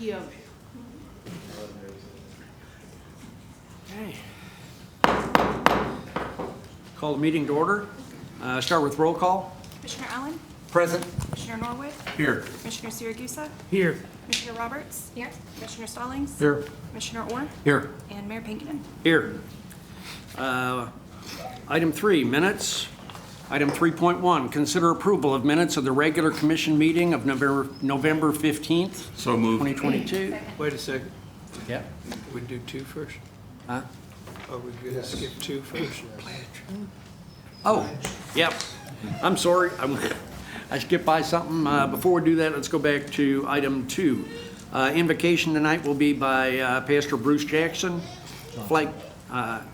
He owes you. Okay. Call the meeting to order. Start with roll call. Commissioner Allen? Present. Commissioner Norwood? Here. Commissioner Siragusa? Here. Commissioner Roberts? Here. Commissioner Stallings? Here. Commissioner Orr? Here. And Mayor Pinkerton. Here. Item 3, minutes. Item 3.1, consider approval of minutes of the regular commission meeting of November 15th, So moved. 2022. Wait a second. Yeah. We do 2 first? Huh? Or we gonna skip 2 first? Oh, yep. I'm sorry. I skipped by something. Before we do that, let's go back to item 2. Invocation tonight will be by Pastor Bruce Jackson,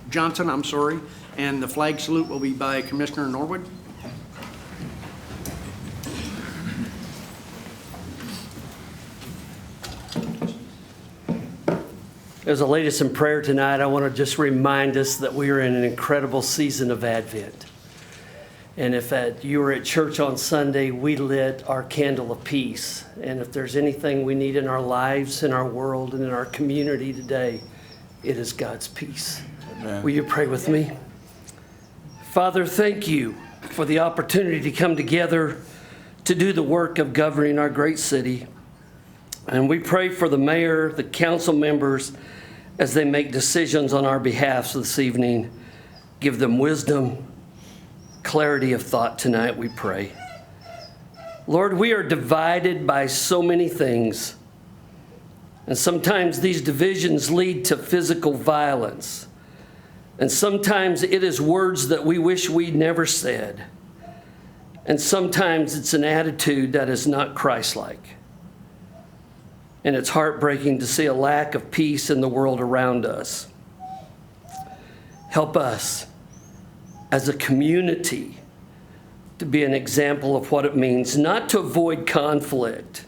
Johnson, I'm sorry, and the flag salute will be by Commissioner Norwood. As a lead us in prayer tonight, I want to just remind us that we are in an incredible season of Advent. And if you were at church on Sunday, we lit our candle of peace. And if there's anything we need in our lives, in our world, and in our community today, it is God's peace. Amen. Will you pray with me? Father, thank you for the opportunity to come together to do the work of governing our great city. And we pray for the mayor, the council members, as they make decisions on our behalf this evening. Give them wisdom, clarity of thought tonight, we pray. Lord, we are divided by so many things. And sometimes these divisions lead to physical violence. And sometimes it is words that we wish we'd never said. And sometimes it's an attitude that is not Christ-like. And it's heartbreaking to see a lack of peace in the world around us. Help us as a community to be an example of what it means not to avoid conflict,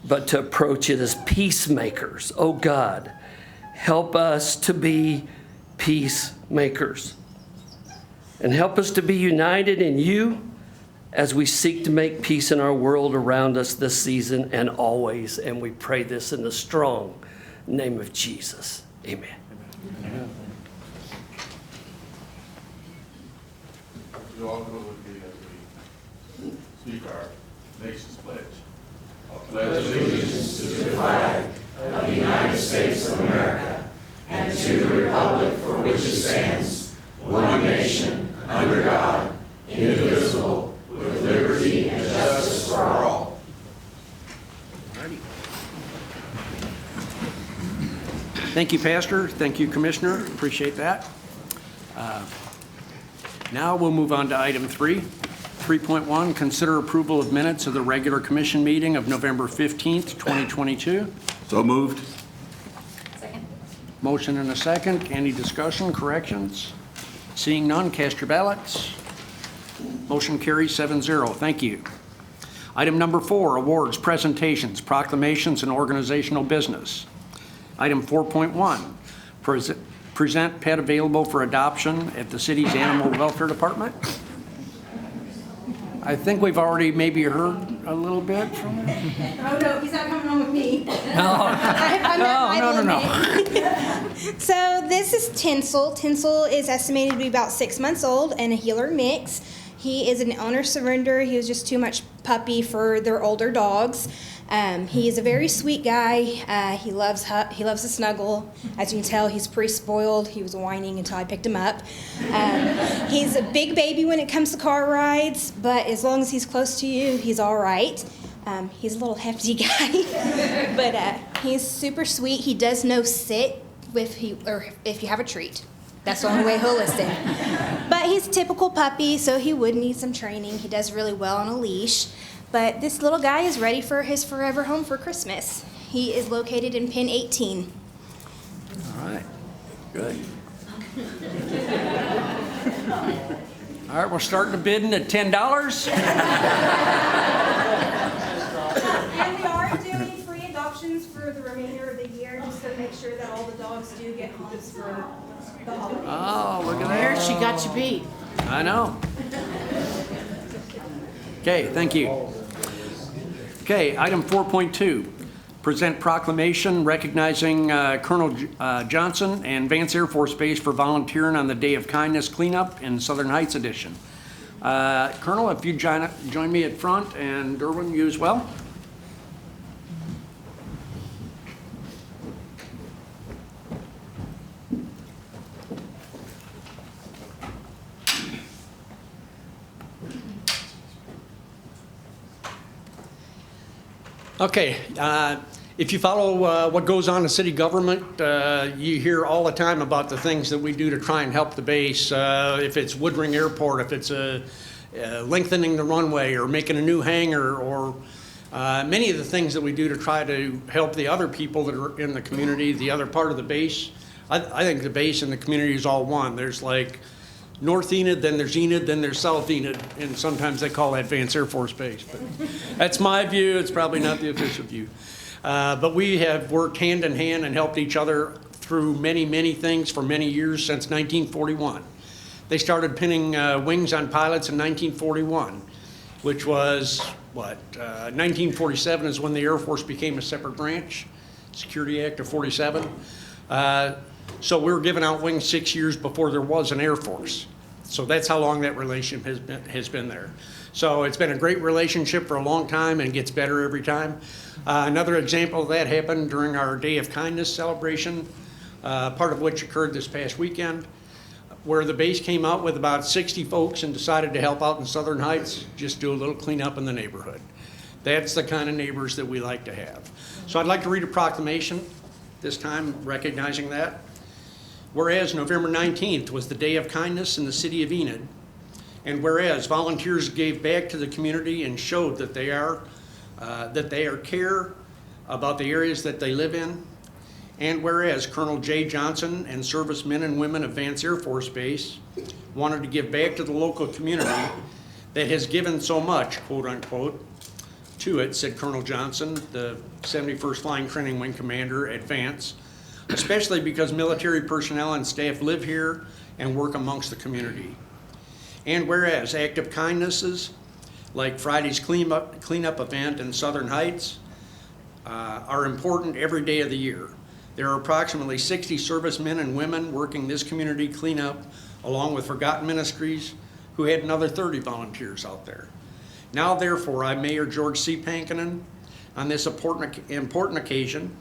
but to approach it as peacemakers. Oh God, help us to be peacemakers. And help us to be united in you as we seek to make peace in our world around us this season and always. And we pray this in the strong name of Jesus. Amen. Amen. You all go with me as we speak our nation's pledge. I pledge allegiance to the flag of the United States of America and to the republic for which it stands, one nation, under God, indivisible, with liberty and justice for all. Thank you, Pastor. Thank you, Commissioner. Appreciate that. Now we'll move on to item 3. 3.1, consider approval of minutes of the regular commission meeting of November 15th, 2022. So moved. Second. Motion and a second. Any discussion, corrections? Seeing none, cast your ballots. Motion carries 7-0. Thank you. Item number 4, awards, presentations, proclamations, and organizational business. Item 4.1, present pet available for adoption at the city's Animal Welfare Department. I think we've already maybe heard a little bit from him. Oh, no, he's not coming home with me. No. So this is Tinsel. Tinsel is estimated to be about 6 months old and a healer mix. He is an owner surrender. He was just too much puppy for their older dogs. He is a very sweet guy. He loves to snuggle. As you can tell, he's pretty spoiled. He was whining until I picked him up. He's a big baby when it comes to car rides, but as long as he's close to you, he's all right. He's a little hefty guy, but he's super sweet. He does know sit if you have a treat. That's the only way he'll listen. But he's a typical puppy, so he would need some training. He does really well on a leash. But this little guy is ready for his forever home for Christmas. He is located in Pin 18. All right. Good. All right, we're starting the bidding at $10. And we are doing free adoptions for the remainder of the year, just to make sure that all the dogs do get homes for the holidays. Oh, look at There, that. she got you beat. I know. Okay, thank you. Okay, item 4.2, present proclamation recognizing Colonel Johnson and Vance Air Force Base for volunteering on the Day of Kindness cleanup in Southern Heights edition. Colonel, if you join me at front, and Derwin, you as well. Okay, if you follow what goes on in city government, you hear all the time about the things that we do to try and help the base. If it's Woodring Airport, if it's lengthening the runway or making a new hangar, or many of the things that we do to try to help the other people that are in the community, the other part of the base. I think the base and the community is all one. There's like North Enid, then there's Enid, then there's South Enid, and sometimes they call that Vance Air Force Base. But that's my view. It's probably not the official view. But we have worked hand in hand and helped each other through many, many things for many years since 1941. They started pinning wings on pilots in 1941, which was, 1947 is when the Air Force became a separate branch, Security Act of 47. So we were giving out wings 6 years before there was an Air Force. So that's how long that relationship has been there. So it's been a great relationship for a long time and gets better every time. Another example of that happened during our Day of Kindness celebration, part of which occurred this past weekend, where the base came out with about 60 folks and decided to help out in Southern Heights, just do a little cleanup in the neighborhood. That's the kind of neighbors that we like to have. So I'd like to read a proclamation, this time recognizing that. Whereas November 19th was the Day of Kindness in the city of Enid, and whereas volunteers gave back to the community and showed that they are care about the areas that they live in, and whereas Colonel J. Johnson and servicemen and women of Vance Air Force Base wanted to give back to the local community that has given so much, quote unquote, to it, said Colonel Johnson, the 71st Flying Training Wing Commander at Vance, especially because military personnel and staff live here and work amongst the community. And whereas act of kindnesses like Friday's cleanup event in Southern Heights are important every day of the year. There are approximately 60 servicemen and women working this community cleanup along with Forgotten Ministries, who had another 30 volunteers out there. Now therefore, I, Mayor George C. Pankinen, on this important occasion,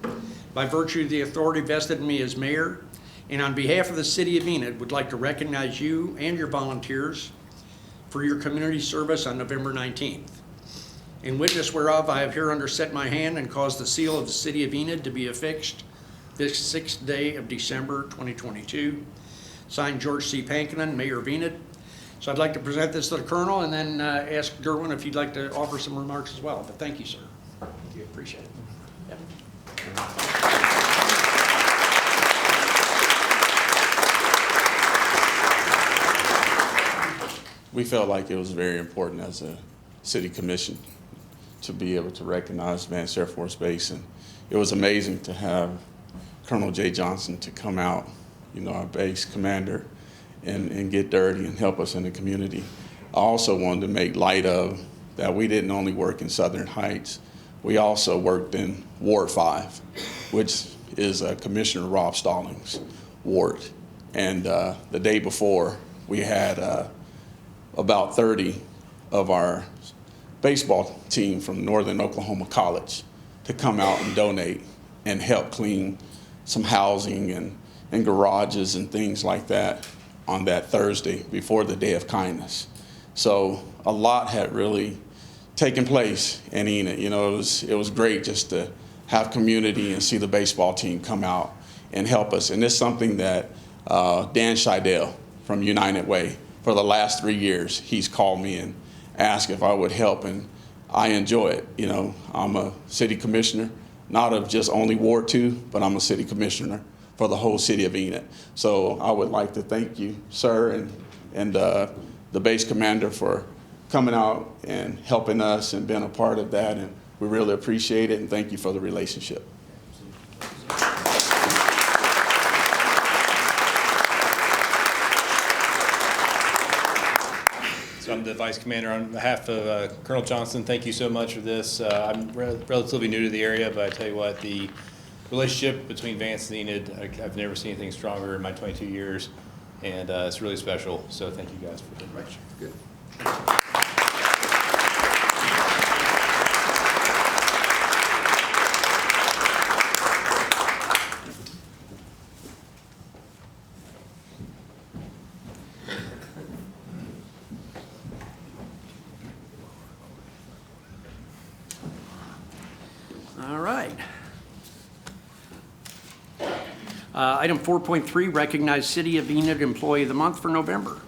by virtue of the authority vested in me as mayor, and on behalf of the city of Enid, would like to recognize you and your volunteers for your community service on November 19th. In witness whereof, I have hereunder set my hand and caused the seal of the city of Enid to be affixed this 6th day of December 2022. Signed, George C. Pankinen, Mayor of Enid. So I'd like to present this to the Colonel and then ask Derwin if you'd like to offer some remarks as well. But thank you, sir. Thank you. Appreciate it. Yep. We felt like it was very important as a city commission to be able to recognize Vance Air Force Base, and it was amazing to have Colonel J. Johnson to come out, our base commander, and get dirty and help us in the community. I also wanted to make light of that we didn't only work in Southern Heights, we also worked in Ward 5, which is Commissioner Rob Stallings' ward. And the day before, we had about 30 of our baseball team from Northern Oklahoma College to come out and donate and help clean some housing and garages and things like that on that Thursday before the Day of Kindness. So a lot had really taken place in Enid. It was great just to have community and see the baseball team come out and help us. And it's something that Dan Scheidel from United Way, for the last 3 years, he's called me and asked if I would help, and I enjoy it. I'm a city commissioner, not of just only Ward 2, but I'm a city commissioner for the whole city of Enid. So I would like to thank you, sir, and the base commander for coming out and helping us and being a part of that, and we really appreciate it, and thank you for the relationship. So I'm the vice commander. On behalf of Colonel Johnson, thank you so much for this. I'm relatively new to the area, but I tell you what, the relationship between Vance and Enid, I've never seen anything stronger in my 22 years, and it's really special. So thank you guys for the invitation. Good. All right. Item 4.3, recognize City of Enid Employee of the Month for November.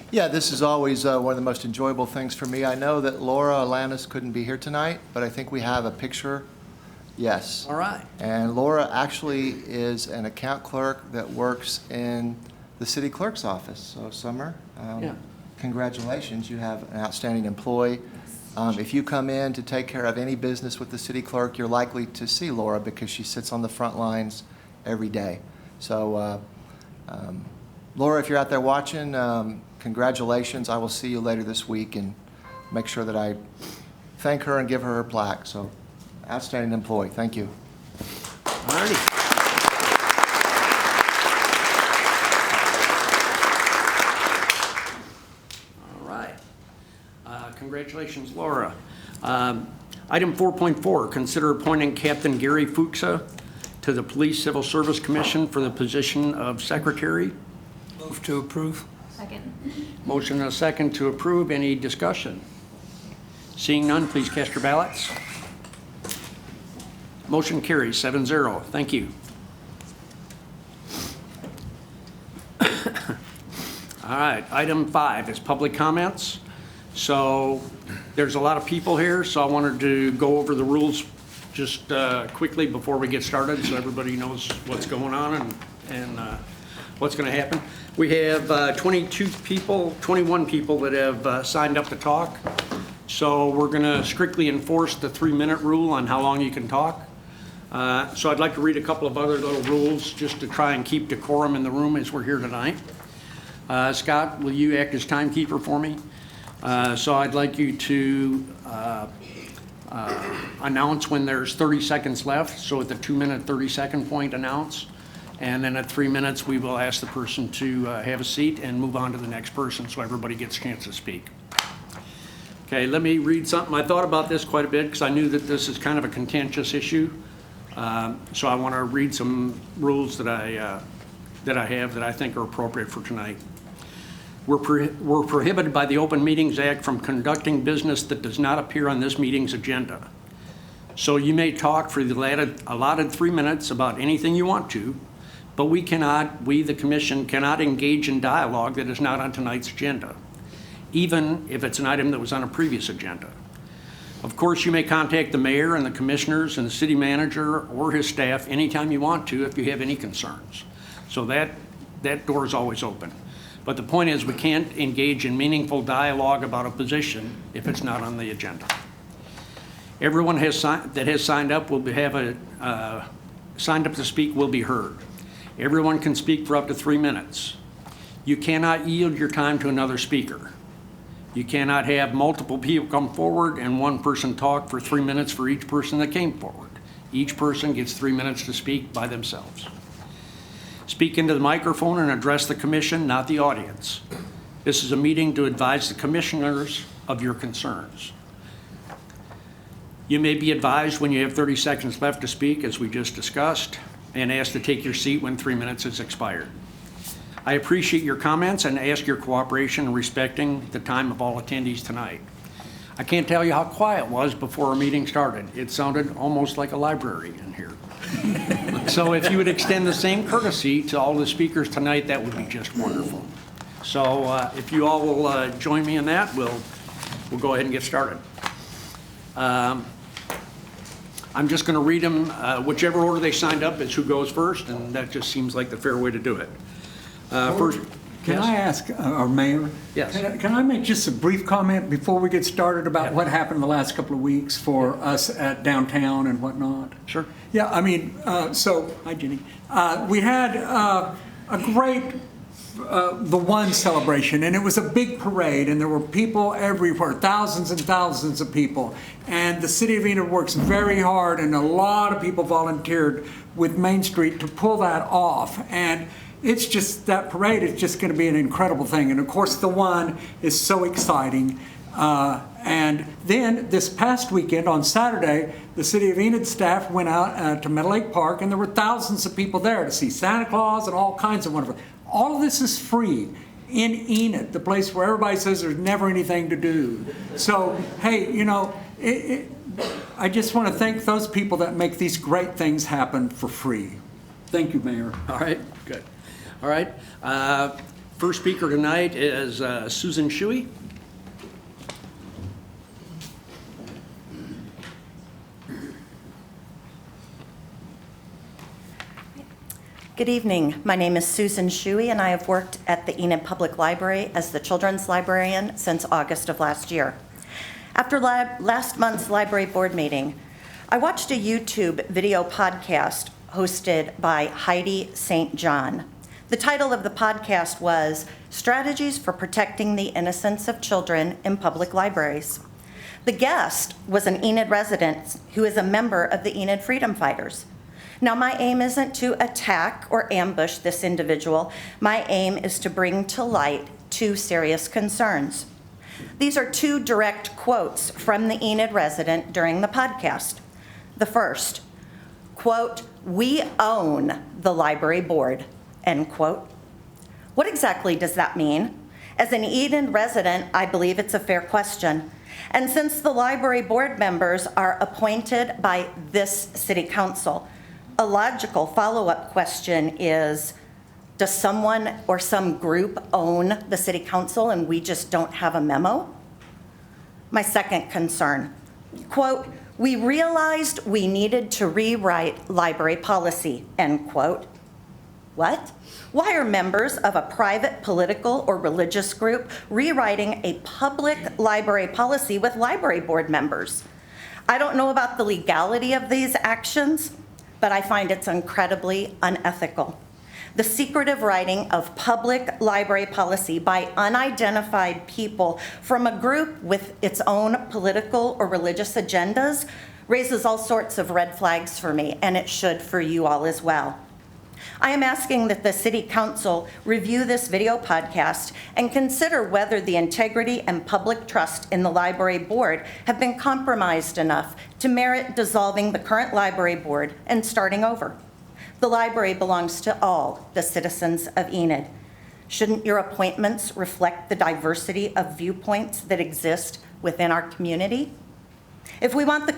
Yeah, this is always one of the most enjoyable things for me. I know that Laura Alanis couldn't be here tonight, but I think we have a picture. Yes. All right. And Laura actually is an account clerk that works in the city clerk's office. So, Summer, Yeah. congratulations. You have an outstanding employee. If you come in to take care of any business with the city clerk, you're likely to see Laura because she sits on the front lines every day. So, Laura, if you're out there watching, congratulations. I will see you later this week and make sure that I thank her and give her her plaque. So, outstanding employee. Thank you. All righty. All right. Congratulations, Laura. Item 4.4, consider appointing Captain Gary Fuxa to the Police Civil Service Commission for the position of secretary. Move to approve. Second. Motion and a second to approve. Any discussion? Seeing none, please cast your ballots. Motion carries 7-0. Thank you. All right, item 5 is public comments. So there's a lot of people here, so I wanted to go over the rules just quickly before we get started so everybody knows what's going on and what's going to happen. We have 21 people that have signed up to talk. So we're going to strictly enforce the 3-minute rule on how long you can talk. So I'd like to read a couple of other little rules just to try and keep decorum in the room as we're here tonight. Scott, will you act as timekeeper for me? So I'd like you to announce when there's 30 seconds left. So at the 2-minute, 30-second point, announce. And then at 3 minutes, we will ask the person to have a seat and move on to the next person so everybody gets a chance to speak. Okay, let me read something. I thought about this quite a bit because I knew that this is kind of a contentious issue. So I want to read some rules that I have that I think are appropriate for tonight. We're prohibited by the Open Meetings Act from conducting business that does not appear on this meeting's agenda. So you may talk for the allotted 3 minutes about anything you want to, but we, the commission, cannot engage in dialogue that is not on tonight's agenda, even if it's an item that was on a previous agenda. Of course, you may contact the mayor and the commissioners and the city manager or his staff anytime you want to if you have any concerns. So that door is always open. But the point is we can't engage in meaningful dialogue about a position if it's not on the agenda. Everyone that has signed up signed up to speak will be heard. Everyone can speak for up to 3 minutes. You cannot yield your time to another speaker. You cannot have multiple people come forward and one person talk for 3 minutes for each person that came forward. Each person gets 3 minutes to speak by themselves. Speak into the microphone and address the commission, not the audience. This is a meeting to advise the commissioners of your concerns. You may be advised when you have 30 seconds left to speak, as we just discussed, and asked to take your seat when 3 minutes has expired. I appreciate your comments and ask your cooperation in respecting the time of all attendees tonight. I can't tell you how quiet it was before our meeting started. It sounded almost like a library in here. So if you would extend the same courtesy to all the speakers tonight, that would be just wonderful. So if you all will join me in that, we'll go ahead and get started. I'm just going to read them. Whichever order they signed up is who goes first, and that just seems like the fair way to do it. First, Can yes? I ask our mayor? Yes. Can I make just a brief comment before we get started about what happened the last couple of weeks for us at downtown and whatnot? Sure. Yeah, I mean, hi Jenny. We had a great the One celebration, and it was a big parade, and there were people everywhere, thousands and thousands of people. And the City of Enid works very hard, and a lot of people volunteered with Main Street to pull that off. And it's just, that parade is just going to be an incredible thing. And of course, the One is so exciting. And then this past weekend on Saturday, the City of Enid staff went out to Meadow Lake Park, and there were thousands of people there to see Santa Claus and all kinds of wonderful. All of this is free in Enid, the place where everybody says there's never anything to do. So, hey, you know, I just want to thank those people that make these great things happen for free. Thank you, Mayor. All right, good. All right. First speaker tonight is Susan Shuey. Good evening. My name is Susan Shuey, and I have worked at the Enid Public Library as the children's librarian since August of last year. After last month's library board meeting, I watched a YouTube video podcast hosted by Heidi St. John. The title of the podcast was Strategies for Protecting the Innocence of Children in Public Libraries. The guest was an Enid resident who is a member of the Enid Freedom Fighters. Now, my aim isn't to attack or ambush this individual. My aim is to bring to light two serious concerns. These are two direct quotes from the Enid resident during the podcast. The first, quote, "We own the library board," end quote. What exactly does that mean? As an Enid resident, I believe it's a fair question. And since the library board members are appointed by this city council, a logical follow-up question is, does someone or some group own the city council and we just don't have a memo? My second concern, quote, "We realized we needed to rewrite library policy," end quote. What? Why are members of a private political or religious group rewriting a public library policy with library board members? I don't know about the legality of these actions, but I find it's incredibly unethical. The secretive writing of public library policy by unidentified people from a group with its own political or religious agendas raises all sorts of red flags for me, and it should for you all as well. I am asking that the City Council review this video podcast and consider whether the integrity and public trust in the library board have been compromised enough to merit dissolving the current library board and starting over. The library belongs to all the citizens of Enid. Shouldn't your appointments reflect the diversity of viewpoints that exist within our community? If we want to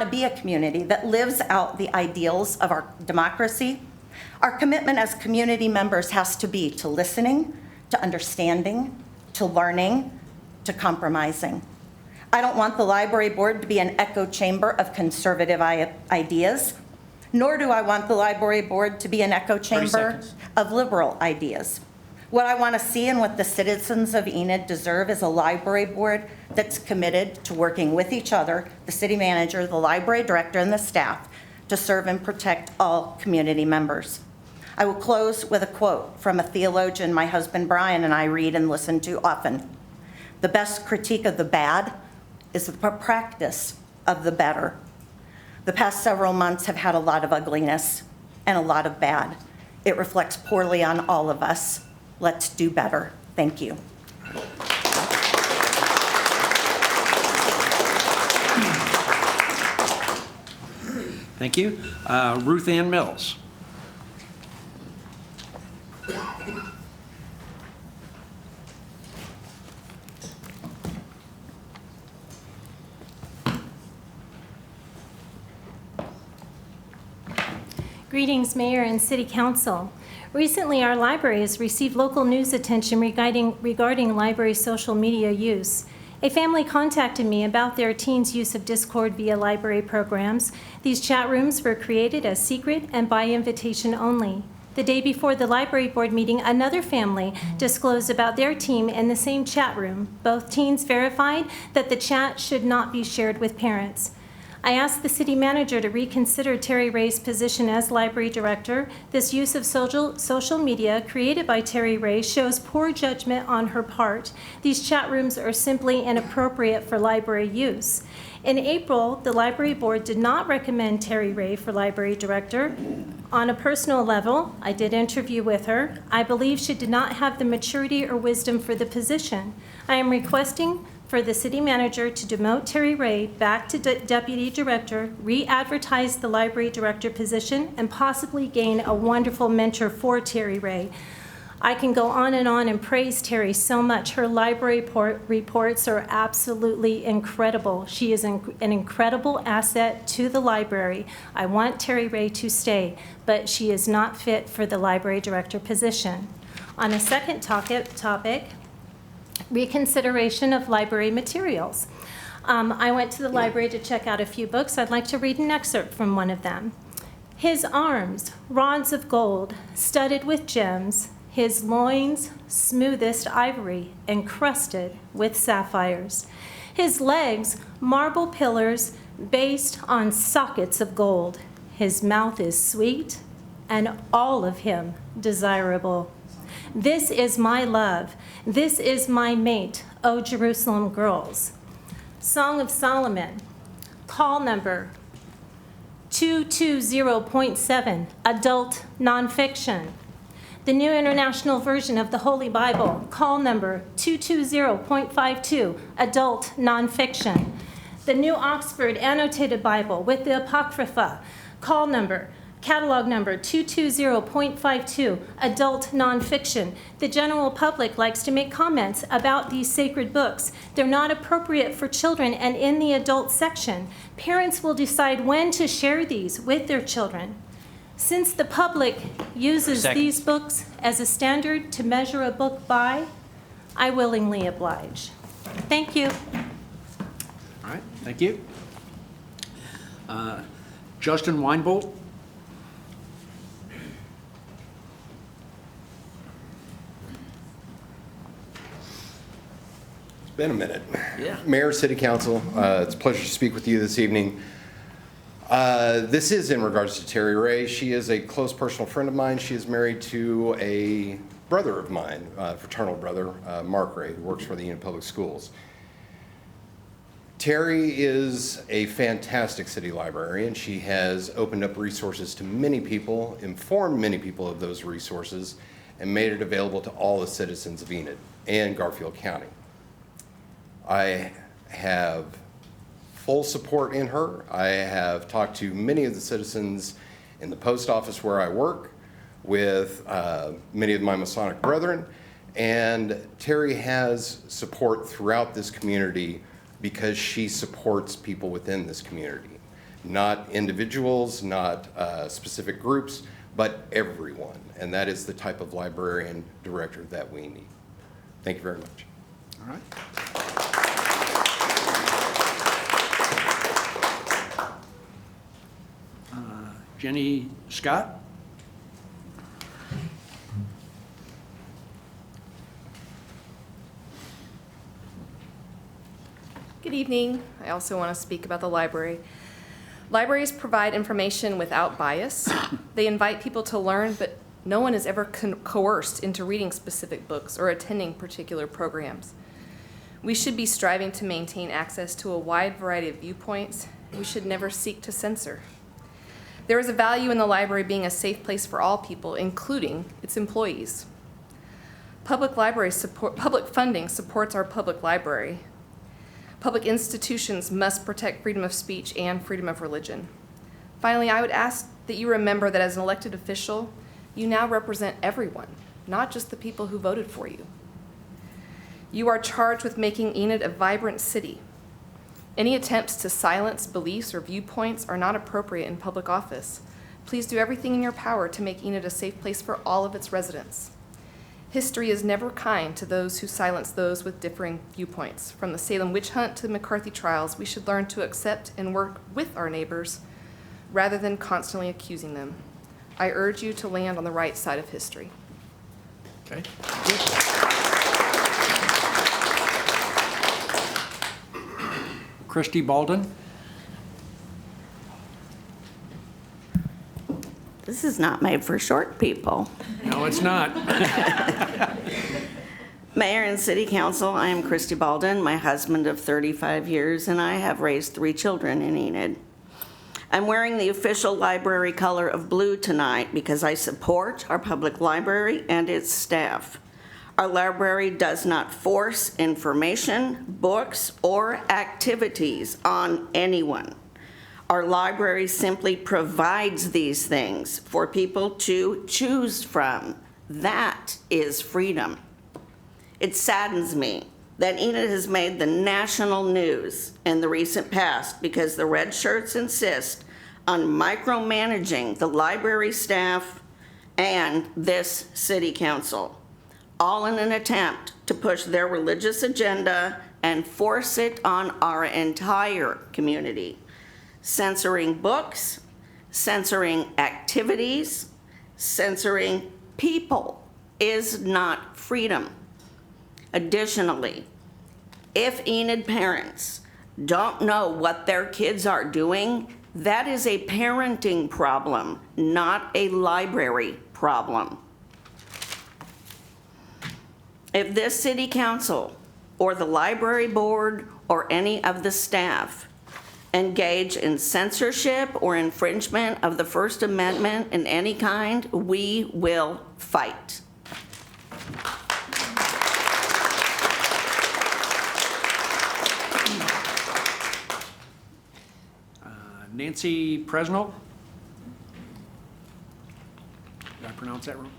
be a community that lives out the ideals of our democracy, our commitment as community members has to be to listening, to understanding, to learning, to compromising. I don't want the library board to be an echo chamber of conservative ideas, nor do I want the library board to be an echo chamber of liberal ideas. What I want to see and what the citizens of Enid deserve is a library board that's committed to working with each other, the city manager, the library director, and the staff to serve and protect all community members. I will close with a quote from a theologian my husband Brian and I read and listen to often. The best critique of the bad is the practice of the better. The past several months have had a lot of ugliness and a lot of bad. It reflects poorly on all of us. Let's do better. Thank you. Thank you. Ruth Ann Mills. Greetings, Mayor and City Council. Recently, our library has received local news attention regarding library social media use. A family contacted me about their teens' use of Discord via library programs. These chat rooms were created as secret and by invitation only. The day before the library board meeting, another family disclosed about their teen in the same chat room. Both teens verified that the chat should not be shared with parents. I asked the city manager to reconsider Terry Ray's position as library director. This use of social media created by Terry Ray shows poor judgment on her part. These chat rooms are simply inappropriate for library use. In April, the library board did not recommend Terry Ray for library director. On a personal level, I did interview with her. I believe she did not have the maturity or wisdom for the position. I am requesting for the city manager to demote Terry Ray back to deputy director, re-advertise the library director position, and possibly gain a wonderful mentor for Terry Ray. I can go on and praise Terry so much. Her library reports are absolutely incredible. She is an incredible asset to the library. I want Terry Ray to stay, but she is not fit for the library director position. On a second topic, reconsideration of library materials. I went to the library to check out a few books. I'd like to read an excerpt from one of them. His arms, rods of gold, studded with gems, his loins, smoothest ivory, encrusted with sapphires. His legs, marble pillars, based on sockets of gold. His mouth is sweet, and all of him desirable. This is my love. This is my mate, O Jerusalem girls. Song of Solomon, call number 220.7, adult nonfiction. The New International Version of the Holy Bible, call number 220.52, adult nonfiction. The New Oxford Annotated Bible with the Apocrypha, call number, catalog number 220.52, adult nonfiction. The general public likes to make comments about these sacred books. They're not appropriate for children and in the adult section. Parents will decide when to share these with their children. Since the public uses these books as a standard to measure a book by, I willingly oblige. Thank you. All right, thank you. Justin Weinbolt. It's been a minute. Yeah. Mayor, City Council, it's a pleasure to speak with you this evening. This is in regards to Terry Ray. She is a close personal friend of mine. She is married to a brother of mine, fraternal brother, Mark Ray, who works for the Enid Public Schools. Terry is a fantastic city librarian. She has opened up resources to many people, informed many people of those resources, and made it available to all the citizens of Enid and Garfield County. I have full support in her. I have talked to many of the citizens in the post office where I work, with many of my Masonic brethren, and Terry has support throughout this community because she supports people within this community. Not individuals, not specific groups, but everyone. And that is the type of librarian director that we need. Thank you very much. All right. Jenny Scott. Good evening. I also want to speak about the library. Libraries provide information without bias. They invite people to learn, but no one is ever coerced into reading specific books or attending particular programs. We should be striving to maintain access to a wide variety of viewpoints. We should never seek to censor. There is a value in the library being a safe place for all people, including its employees. Public funding supports our public library. Public institutions must protect freedom of speech and freedom of religion. Finally, I would ask that you remember that as an elected official, you now represent everyone, not just the people who voted for you. You are charged with making Enid a vibrant city. Any attempts to silence beliefs or viewpoints are not appropriate in public office. Please do everything in your power to make Enid a safe place for all of its residents. History is never kind to those who silence those with differing viewpoints. From the Salem witch hunt to the McCarthy trials, we should learn to accept and work with our neighbors rather than constantly accusing them. I urge you to land on the right side of history. Okay. Christy Baldwin. This is not made for short people. No, it's not. Mayor and City Council, I am Christy Balden, my husband of 35 years, and I have raised 3 children in Enid. I'm wearing the official library color of blue tonight because I support our public library and its staff. Our library does not force information, books, or activities on anyone. Our library simply provides these things for people to choose from. That is freedom. It saddens me that Enid has made the national news in the recent past because the red shirts insist on micromanaging the library staff and this city council, all in an attempt to push their religious agenda and force it on our entire community, censoring books, censoring activities, censoring people is not freedom. Additionally, if Enid parents don't know what their kids are doing, that is a parenting problem, not a library problem. If this city council or the library board or any of the staff engage in censorship or infringement of the First Amendment in any kind, we will fight. Nancy Presnell? Did I pronounce that wrong?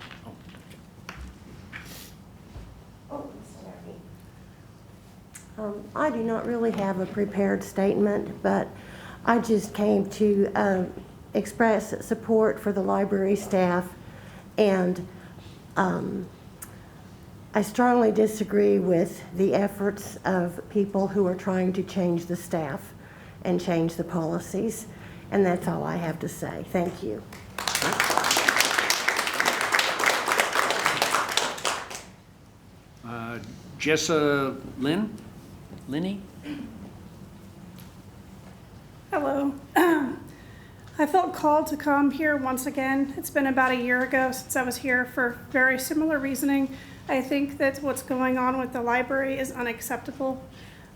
I do not really have a prepared statement, but I just came to express support for the library staff, and I strongly disagree with the efforts of people who are trying to change the staff and change the policies, and that's all I have to say. Thank you. Jessa Linney? Hello. I felt called to come here once again. It's been about a year ago since I was here for very similar reasoning. I think that what's going on with the library is unacceptable.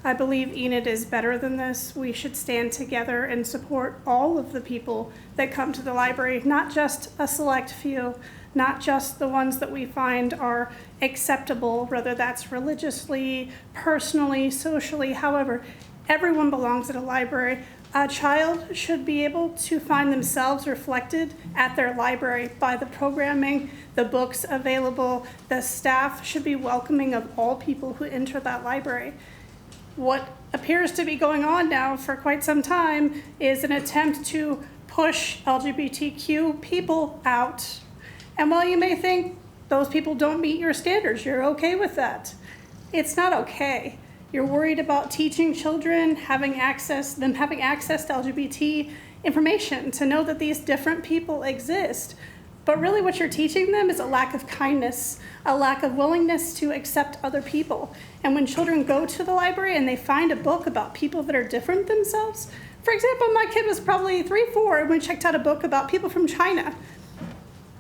I believe Enid is better than this. We should stand together and support all of the people that come to the library, not just a select few, not just the ones that we find are acceptable, whether that's religiously, personally, socially, however. Everyone belongs at a library. A child should be able to find themselves reflected at their library by the programming, the books available. The staff should be welcoming of all people who enter that library. What appears to be going on now for quite some time is an attempt to push LGBTQ people out. And while you may think those people don't meet your standards, you're okay with that. It's not okay. You're worried about teaching children, having access to LGBT information, to know that these different people exist. But really what you're teaching them is a lack of kindness, a lack of willingness to accept other people. And when children go to the library and they find a book about people that are different themselves, for example, my kid was probably 3, 4 and we checked out a book about people from China.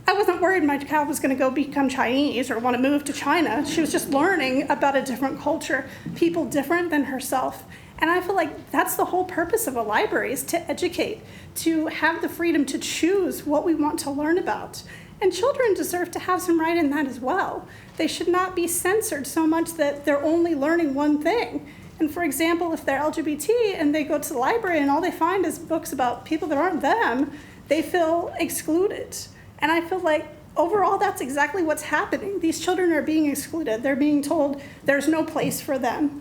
I wasn't worried my child was going to go become Chinese or want to move to China. She was just learning about a different culture, people different than herself. And I feel like that's the whole purpose of a library, is to educate, to have the freedom to choose what we want to learn about. And children deserve to have some right in that as well. They should not be censored so much that they're only learning one thing. And for example, if they're LGBT and they go to the library and all they find is books about people that aren't them, they feel excluded. And I feel like overall that's exactly what's happening. These children are being excluded. They're being told there's no place for them.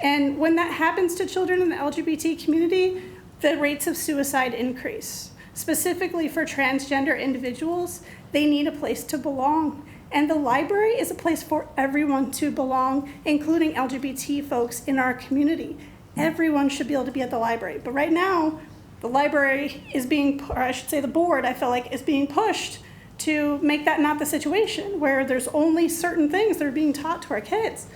And when that happens to children in the LGBT community, the rates of suicide increase. Specifically for transgender individuals, they need a place to belong. And the library is a place for everyone to belong, including LGBT folks in our community. Everyone should be able to be at the library. But right now, the library is being, or I should say the board, I feel like, is being pushed to make that not the situation, where there's only certain things that are being taught to our kids.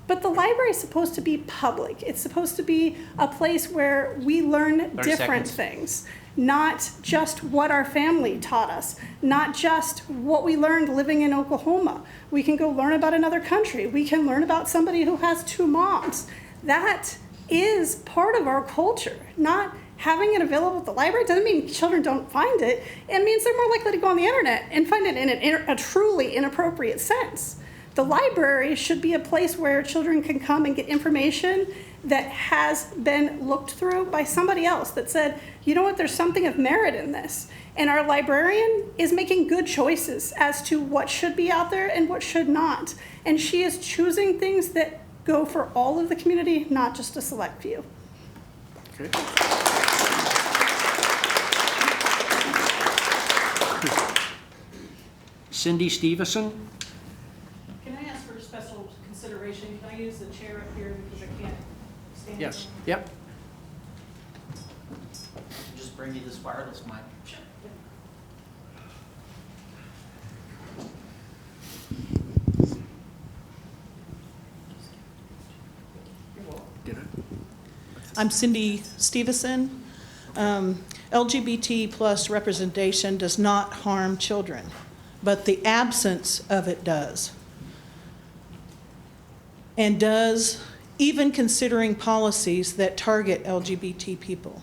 But the library is supposed to be public. It's supposed to be a place where we learn different things. not just what our family taught us, not just what we learned living in Oklahoma. We can go learn about another country. We can learn about somebody who has 2 moms. That is part of our culture. Not having it available at the library doesn't mean children don't find it. It means they're more likely to go on the internet and find it in a truly inappropriate sense. The library should be a place where children can come and get information that has been looked through by somebody else that said, you know what, there's something of merit in this. And our librarian is making good choices as to what should be out there and what should not. And she is choosing things that go for all of the community, not just a select few. Okay. Cindy Stevenson? Can I ask for special consideration? Can I use the chair up here because I can't stand? Yes. Yep. Just bring you this wireless mic. I'm Cindy Stevenson. LGBT plus representation does not harm children, but the absence of it does. And does, even considering policies that target LGBT people.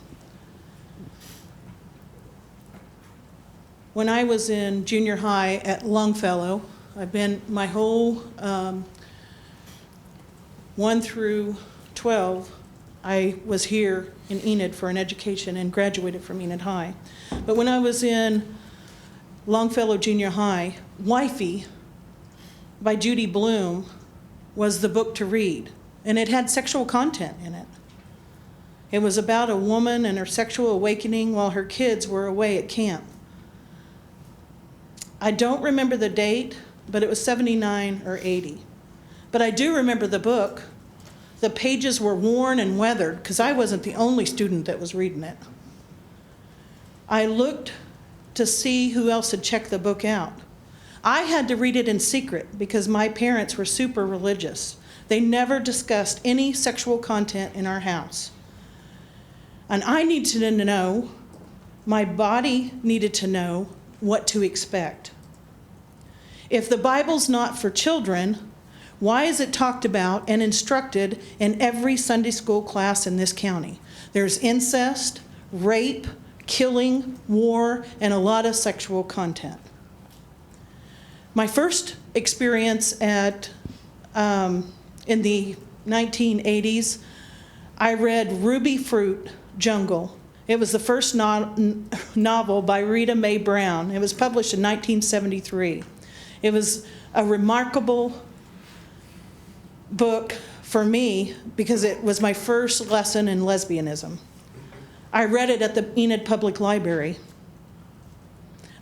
When I was in junior high at Longfellow, I've been my whole 1 through 12, I was here in Enid for an education and graduated from Enid High. But when I was in Longfellow Junior High, Wifey by Judy Blume was the book to read, and it had sexual content in it. It was about a woman and her sexual awakening while her kids were away at camp. I don't remember the date, but it was 79 or 80. But I do remember the book. The pages were worn and weathered because I wasn't the only student that was reading it. I looked to see who else had checked the book out. I had to read it in secret because my parents were super religious. They never discussed any sexual content in our house. And I needed to know, my body needed to know what to expect. If the Bible's not for children, why is it talked about and instructed in every Sunday school class in this county? There's incest, rape, killing, war, and a lot of sexual content. My first experience in the 1980s, I read Ruby Fruit, Jungle. It was the first novel by Rita Mae Brown. It was published in 1973. It was a remarkable book for me because it was my first lesson in lesbianism. I read it at the Enid Public Library.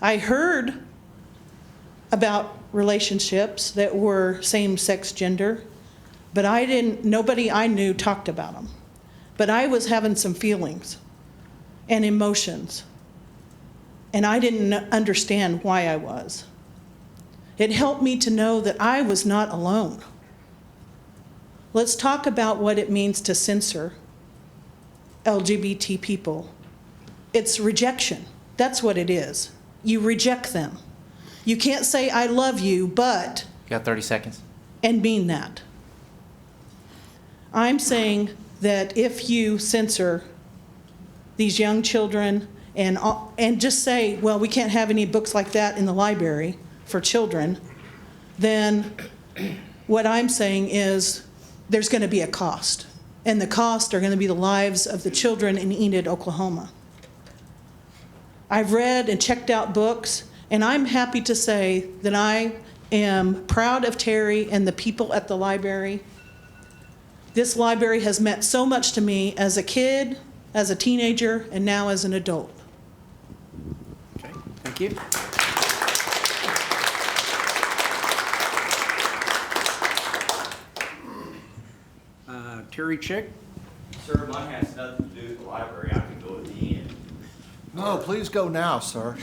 I heard about relationships that were same-sex gender, but nobody I knew talked about them. But I was having some feelings and emotions, and I didn't understand why I was. It helped me to know that I was not alone. Let's talk about what it means to censor LGBT people. It's rejection. That's what it is. You reject them. You can't say, I love you, but... You got 30 seconds. And mean that. I'm saying that if you censor these young children and just say, well, we can't have any books like that in the library for children, then what I'm saying is there's going to be a cost. And the cost are going to be the lives of the children in Enid, Oklahoma. I've read and checked out books, and I'm happy to say that I am proud of Terry and the people at the library. This library has meant so much to me as a kid, as a teenager, and now as an adult. Okay, thank you. Terry Chick. Sir, mine has nothing to do with the library. I can go at the end. No, please go now, sir.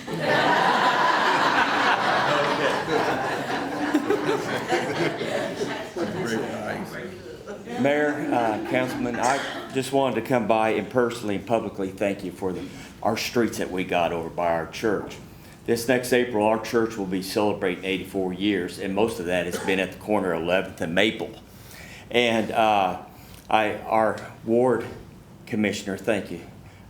Okay. Mayor, Councilman, I just wanted to come by and personally and publicly thank you for our streets that we got over by our church. This next April, our church will be celebrating 84 years, and most of that has been at the corner of 11th and Maple. And our ward commissioner, thank you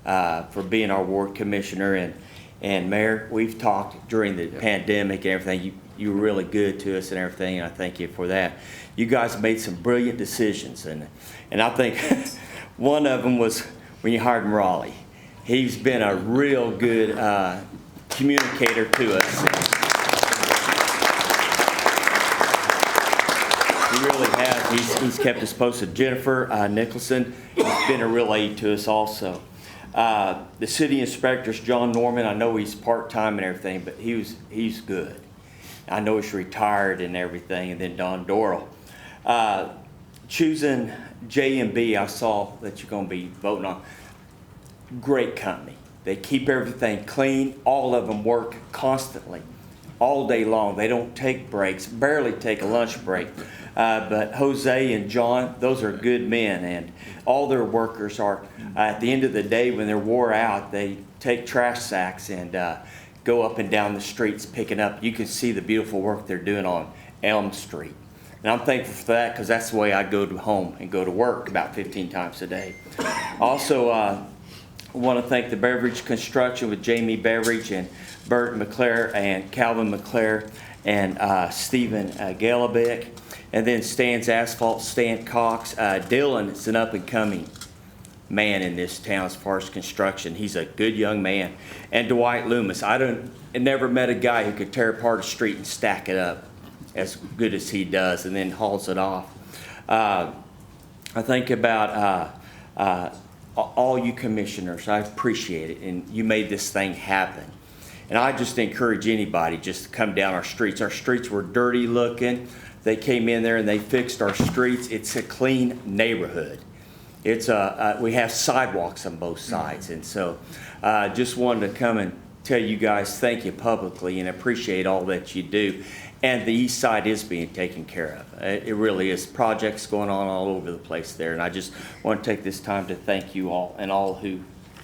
for being our ward commissioner. And Mayor, we've talked during the pandemic and everything. You were really good to us and everything, and I thank you for that. You guys made some brilliant decisions, and I think one of them was when you hired Raleigh. He's been a real good communicator to us. He really has. He's kept us posted. Jennifer Nicholson has been a real aid to us also. The city inspectors, John Norman, I know he's part-time and everything, but he's good. I know he's retired and everything, and then Don Doral. Choosing J&B, I saw that you're going to be voting on. Great company. They keep everything clean. All of them work constantly, all day long. They don't take breaks, barely take a lunch break. But Jose and John, those are good men, and all their workers are, at the end of the day, when they're wore out, they take trash sacks and go up and down the streets picking up. You can see the beautiful work they're doing on Elm Street. And I'm thankful for that because that's the way I go to home and go to work about 15 times a day. Also, I want to thank the Beverage Construction with Jamie Beveridge and Bert McClare and Calvin McClare and Stephen Galebick. And then Stan's Asphalt, Stan Cox. Dylan is an up-and-coming man in this town as far as construction. He's a good young man. And Dwight Loomis. I never met a guy who could tear apart a street and stack it up as good as he does and then hauls it off. I think about all you commissioners. I appreciate it, and you made this thing happen. And I just encourage anybody just to come down our streets. Our streets were dirty looking. They came in there and they fixed our streets. It's a clean neighborhood. It's we have sidewalks on both sides, and so just wanted to come and tell you guys thank you publicly and appreciate all that you do. And the east side is being taken care of. It really is. Projects going on all over the place there, and I just want to take this time to thank you all and all who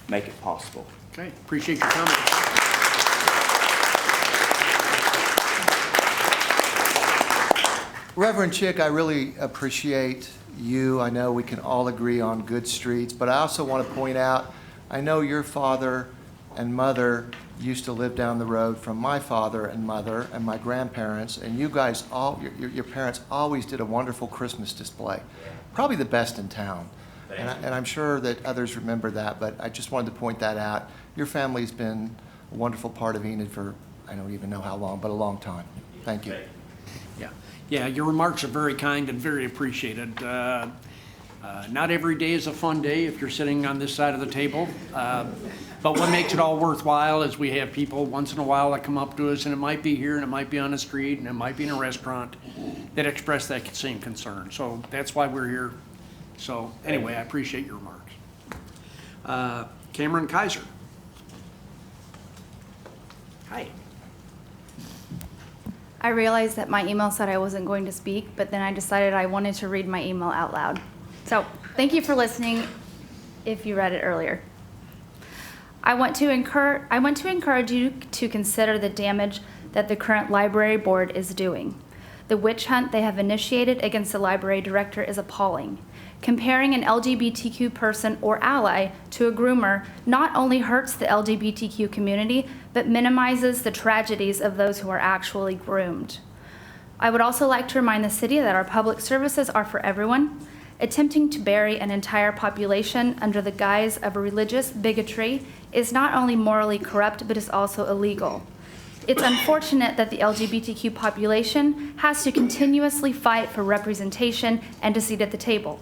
make it possible. Okay, appreciate your comments. Reverend Chick, I really appreciate you. I know we can all agree on good streets, but I also want to point out, I know your father and mother used to live down the road from my father and mother and my grandparents, and you guys your parents always did a wonderful Christmas display, probably the best in town. And I'm sure that others remember that, but I just wanted to point that out. Your family's been a wonderful part of Enid for, I don't even know how long, but a long time. Thank you. Yeah, your remarks are very kind and very appreciated. Not every day is a fun day if you're sitting on this side of the table. But what makes it all worthwhile is we have people once in a while that come up to us, and it might be here, and it might be on the street, and it might be in a restaurant, that express that same concern. So that's why we're here. So anyway, I appreciate your remarks. Cameron Kaiser. Hi. I realized that my email said I wasn't going to speak, but then I decided I wanted to read my email out loud. So thank you for listening if you read it earlier. I want to encourage you to consider the damage that the current library board is doing. The witch hunt they have initiated against the library director is appalling. Comparing an LGBTQ person or ally to a groomer not only hurts the LGBTQ community, but minimizes the tragedies of those who are actually groomed. I would also like to remind the city that our public services are for everyone. Attempting to bury an entire population under the guise of a religious bigotry is not only morally corrupt, but is also illegal. It's unfortunate that the LGBTQ population has to continuously fight for representation and a seat at the table.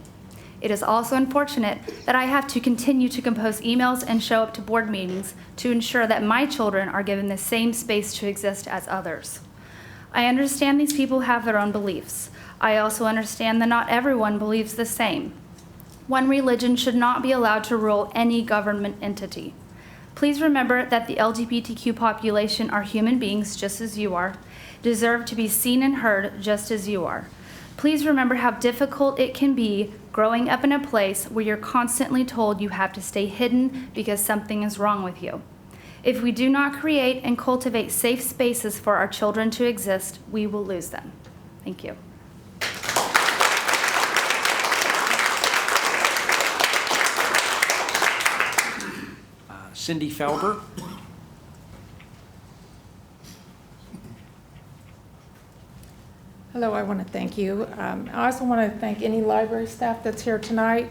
It is also unfortunate that I have to continue to compose emails and show up to board meetings to ensure that my children are given the same space to exist as others. I understand these people have their own beliefs. I also understand that not everyone believes the same. One religion should not be allowed to rule any government entity. Please remember that the LGBTQ population are human beings just as you are, deserve to be seen and heard just as you are. Please remember how difficult it can be growing up in a place where you're constantly told you have to stay hidden because something is wrong with you. If we do not create and cultivate safe spaces for our children to exist, we will lose them. Thank you. Cindy Felber. Hello, I want to thank you. I also want to thank any library staff that's here tonight.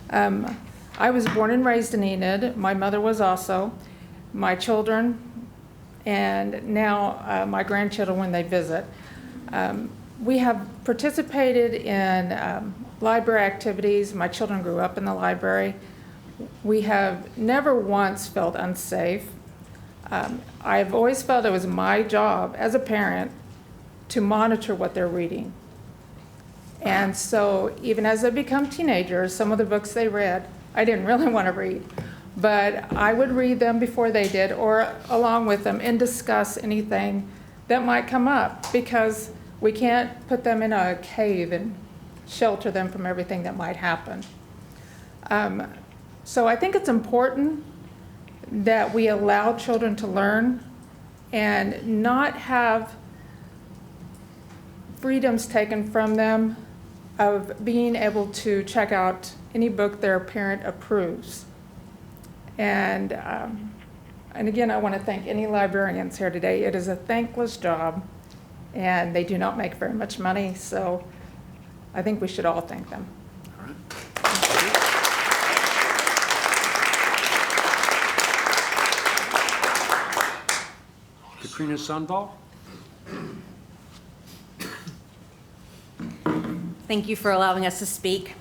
I was born and raised in Enid. My mother was also. My children, and now my grandchildren when they visit. We have participated in library activities. My children grew up in the library. We have never once felt unsafe. I've always felt it was my job as a parent to monitor what they're reading. And so even as they become teenagers, some of the books they read, I didn't really want to read, but I would read them before they did or along with them and discuss anything that might come up, because we can't put them in a cave and shelter them from everything that might happen. So I think it's important that we allow children to learn and not have freedoms taken from them of being able to check out any book their parent approves. And again, I want to thank any librarians here today. It is a thankless job, and they do not make very much money, so I think we should all thank them. All right. Katrina Sundvall. Thank you for allowing us to speak.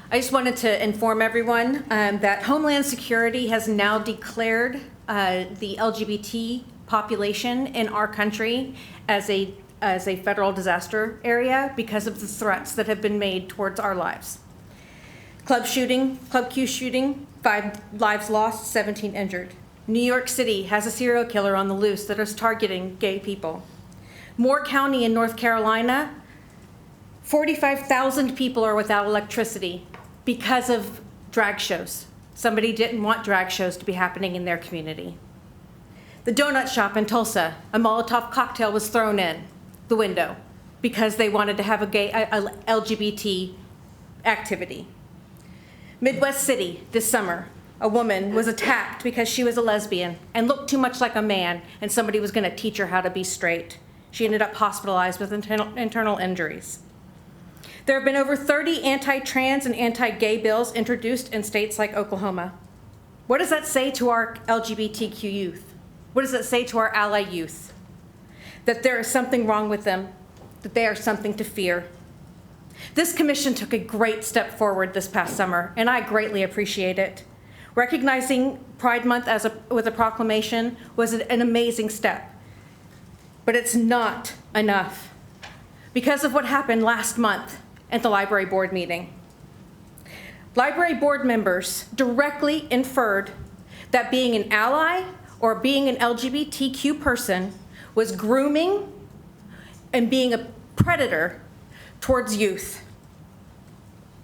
I just wanted to inform everyone that Homeland Security has now declared the LGBT population in our country as a federal disaster area because of the threats that have been made towards our lives. Club Q shooting, 5 lives lost, 17 injured. New York City has a serial killer on the loose that is targeting gay people. Moore County in North Carolina, 45,000 people are without electricity because of drag shows. Somebody didn't want drag shows to be happening in their community. The donut shop in Tulsa, a Molotov cocktail was thrown in the window because they wanted to have a LGBT activity. Midwest City this summer, a woman was attacked because she was a lesbian and looked too much like a man, and somebody was going to teach her how to be straight. She ended up hospitalized with internal injuries. There have been over 30 anti-trans and anti-gay bills introduced in states like Oklahoma. What does that say to our LGBTQ youth? What does it say to our ally youth? That there is something wrong with them, that they are something to fear. This commission took a great step forward this past summer, and I greatly appreciate it. Recognizing Pride Month with a proclamation was an amazing step, but it's not enough because of what happened last month at the library board meeting. Library board members directly inferred that being an ally or being an LGBTQ person was grooming and being a predator towards youth.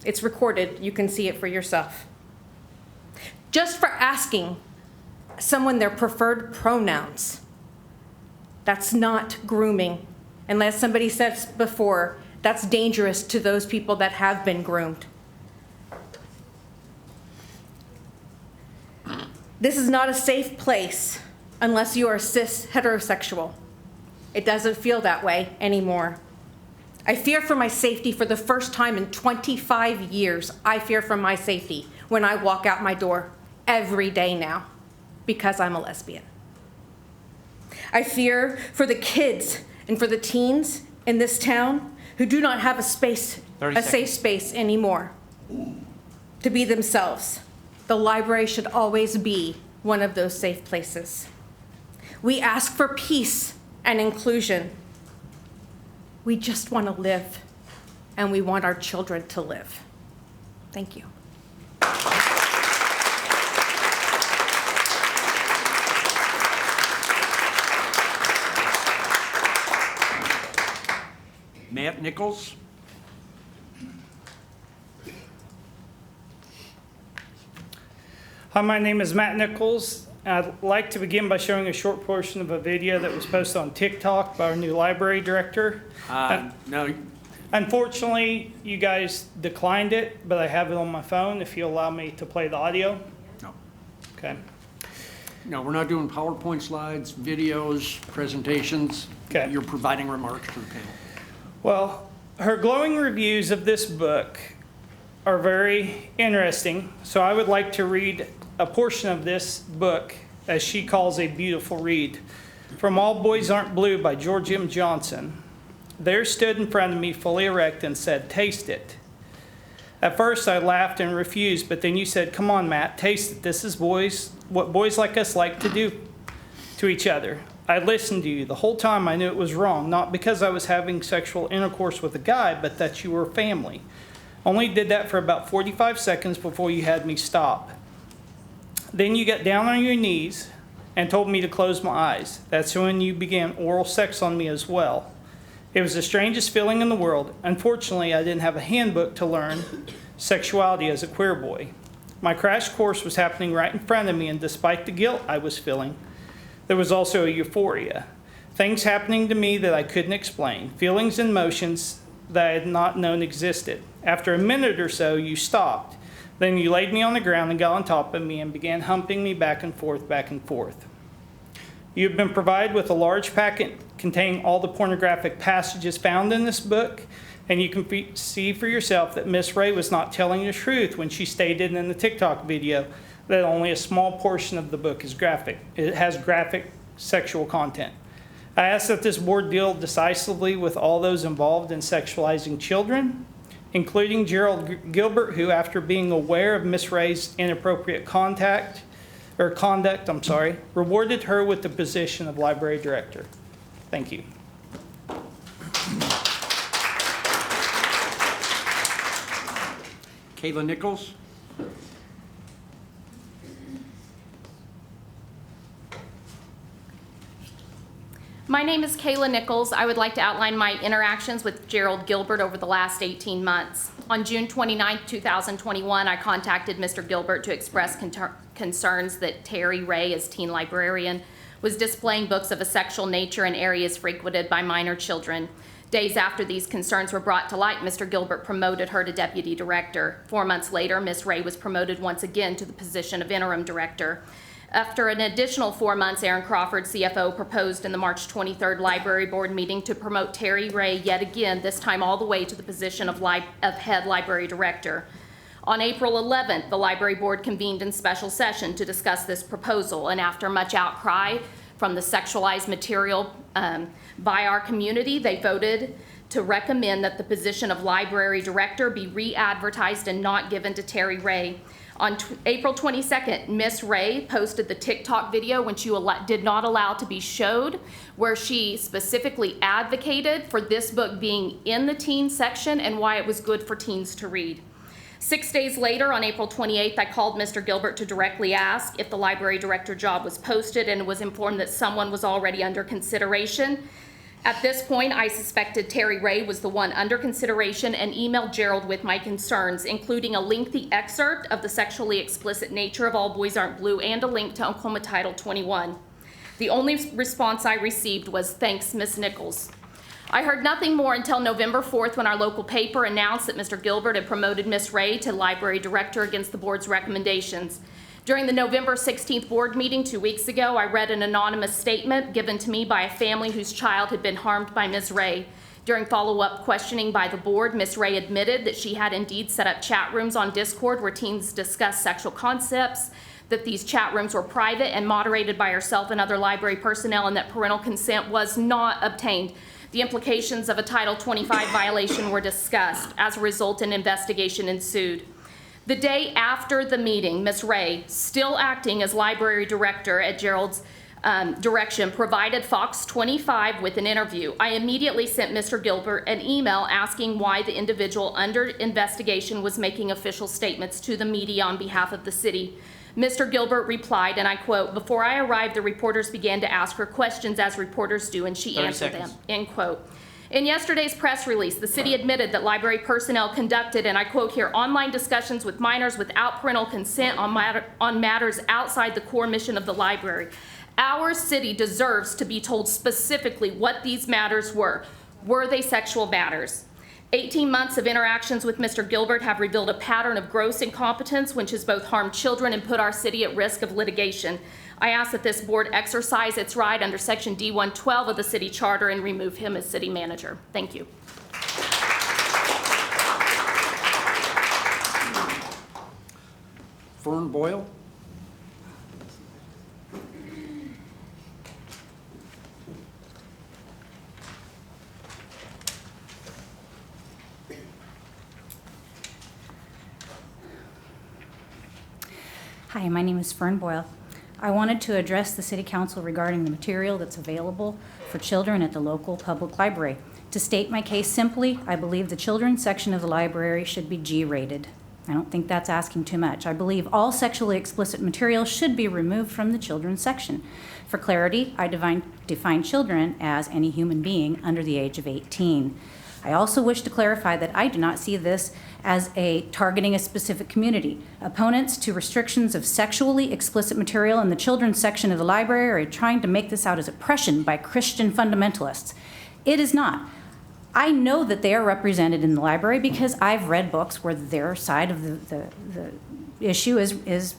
It's recorded, you can see it for yourself. Just for asking someone their preferred pronouns, that's not grooming. Unless somebody says before, that's dangerous to those people that have been groomed. This is not a safe place unless you are cis heterosexual. It doesn't feel that way anymore. I fear for my safety for the first time in 25 years. I fear for my safety when I walk out my door every day now because I'm a lesbian. I fear for the kids and for the teens in this town who do not have a safe space anymore to be themselves. The library should always be one of those safe places. We ask for peace and inclusion. We just want to live, and we want our children to live. Thank you. Matt Nichols. Hi, my name is Matt Nichols. I'd like to begin by showing a short portion of a video that was posted on TikTok by our new library director. No. Unfortunately, you guys declined it, but I have it on my phone if you allow me to play the audio. No. Okay. No, we're not doing PowerPoint slides, videos, presentations. Okay. You're providing remarks to the panel. Well, her glowing reviews of this book are very interesting, so I would like to read a portion of this book, as she calls a beautiful read, from All Boys Aren't Blue by George M. Johnson. There stood in front of me fully erect and said, "Taste it." At first I laughed and refused, but then you said, "Come on, Matt, taste it. This is what boys like us like to do to each other." I listened to you. The whole time I knew it was wrong, not because I was having sexual intercourse with a guy, but that you were family. Only did that for about 45 seconds before you had me stop. Then you got down on your knees and told me to close my eyes. That's when you began oral sex on me as well. It was the strangest feeling in the world. Unfortunately, I didn't have a handbook to learn sexuality as a queer boy. My crash course was happening right in front of me, and despite the guilt I was feeling, there was also a euphoria. Things happening to me that I couldn't explain. Feelings and emotions that I had not known existed. After a minute or so, you stopped. Then you laid me on the ground and got on top of me and began humping me back and forth, back and forth. You have been provided with a large packet containing all the pornographic passages found in this book, and you can see for yourself that Miss Ray was not telling the truth when she stated in the TikTok video that only a small portion of the book is graphic. It has graphic sexual content. I ask that this board deal decisively with all those involved in sexualizing children, including Gerald Gilbert, who, after being aware of Miss Ray's inappropriate conduct, rewarded her with the position of library director. Thank you. Kayla Nichols. My name is Kayla Nichols. I would like to outline my interactions with Gerald Gilbert over the last 18 months. On June 29, 2021, I contacted Mr. Gilbert to express concerns that Terry Ray, as teen librarian, was displaying books of a sexual nature in areas frequented by minor children. Days after these concerns were brought to light, Mr. Gilbert promoted her to deputy director. 4 months later, Ms. Ray was promoted once again to the position of interim director. After an additional 4 months, Aaron Crawford, CFO, proposed in the March 23rd Library Board meeting to promote Terry Ray yet again, this time all the way to the position of head library director. On April 11th, the Library Board convened in special session to discuss this proposal, and after much outcry from the sexualized material by our community, they voted to recommend that the position of library director be re-advertised and not given to Terry Ray. On April 22nd, Miss Ray posted the TikTok video, which you did not allow to be showed, where she specifically advocated for this book being in the teen section and why it was good for teens to read. 6 days later, on April 28th, I called Mr. Gilbert to directly ask if the library director job was posted and was informed that someone was already under consideration. At this point, I suspected Terry Ray was the one under consideration and emailed Gerald with my concerns, including a lengthy excerpt of the sexually explicit nature of All Boys Aren't Blue and a link to Oklahoma Title 21. The only response I received was, "Thanks, Ms. Nichols." I heard nothing more until November 4th, when our local paper announced that Mr. Gilbert had promoted Ms. Ray to library director against the board's recommendations. During the November 16th board meeting 2 weeks ago, I read an anonymous statement given to me by a family whose child had been harmed by Ms. Ray. During follow-up questioning by the board, Ms. Ray admitted that she had indeed set up chat rooms on Discord where teens discussed sexual concepts, that these chat rooms were private and moderated by herself and other library personnel, and that parental consent was not obtained. The implications of a Title 25 violation were discussed. As a result, an investigation ensued. The day after the meeting, Ms. Ray, still acting as library director at Gerald's direction, provided Fox 25 with an interview. I immediately sent Mr. Gilbert an email asking why the individual under investigation was making official statements to the media on behalf of the city. Mr. Gilbert replied, and I quote, "Before I arrived, the reporters began to ask her questions as reporters do, and she answered them," end quote. In yesterday's press release, the city admitted that library personnel conducted, and I quote here, online discussions with minors without parental consent on matters outside the core mission of the library. Our city deserves to be told specifically what these matters were. Were they sexual matters? 18 months of interactions with Mr. Gilbert have revealed a pattern of gross incompetence, which has both harmed children and put our city at risk of litigation. I ask that this board exercise its right under Section D-112 of the city charter and remove him as city manager. Thank you. Fern Boyle. Hi, my name is Fern Boyle. I wanted to address the City Council regarding the material that's available for children at the local public library. To state my case simply, I believe the children's section of the library should be G-rated. I don't think that's asking too much. I believe all sexually explicit material should be removed from the children's section. For clarity, I define children as any human being under the age of 18. I also wish to clarify that I do not see this as targeting a specific community. Opponents to restrictions of sexually explicit material in the children's section of the library are trying to make this out as oppression by Christian fundamentalists. It is not. I know that they are represented in the library because I've read books where their side of the issue is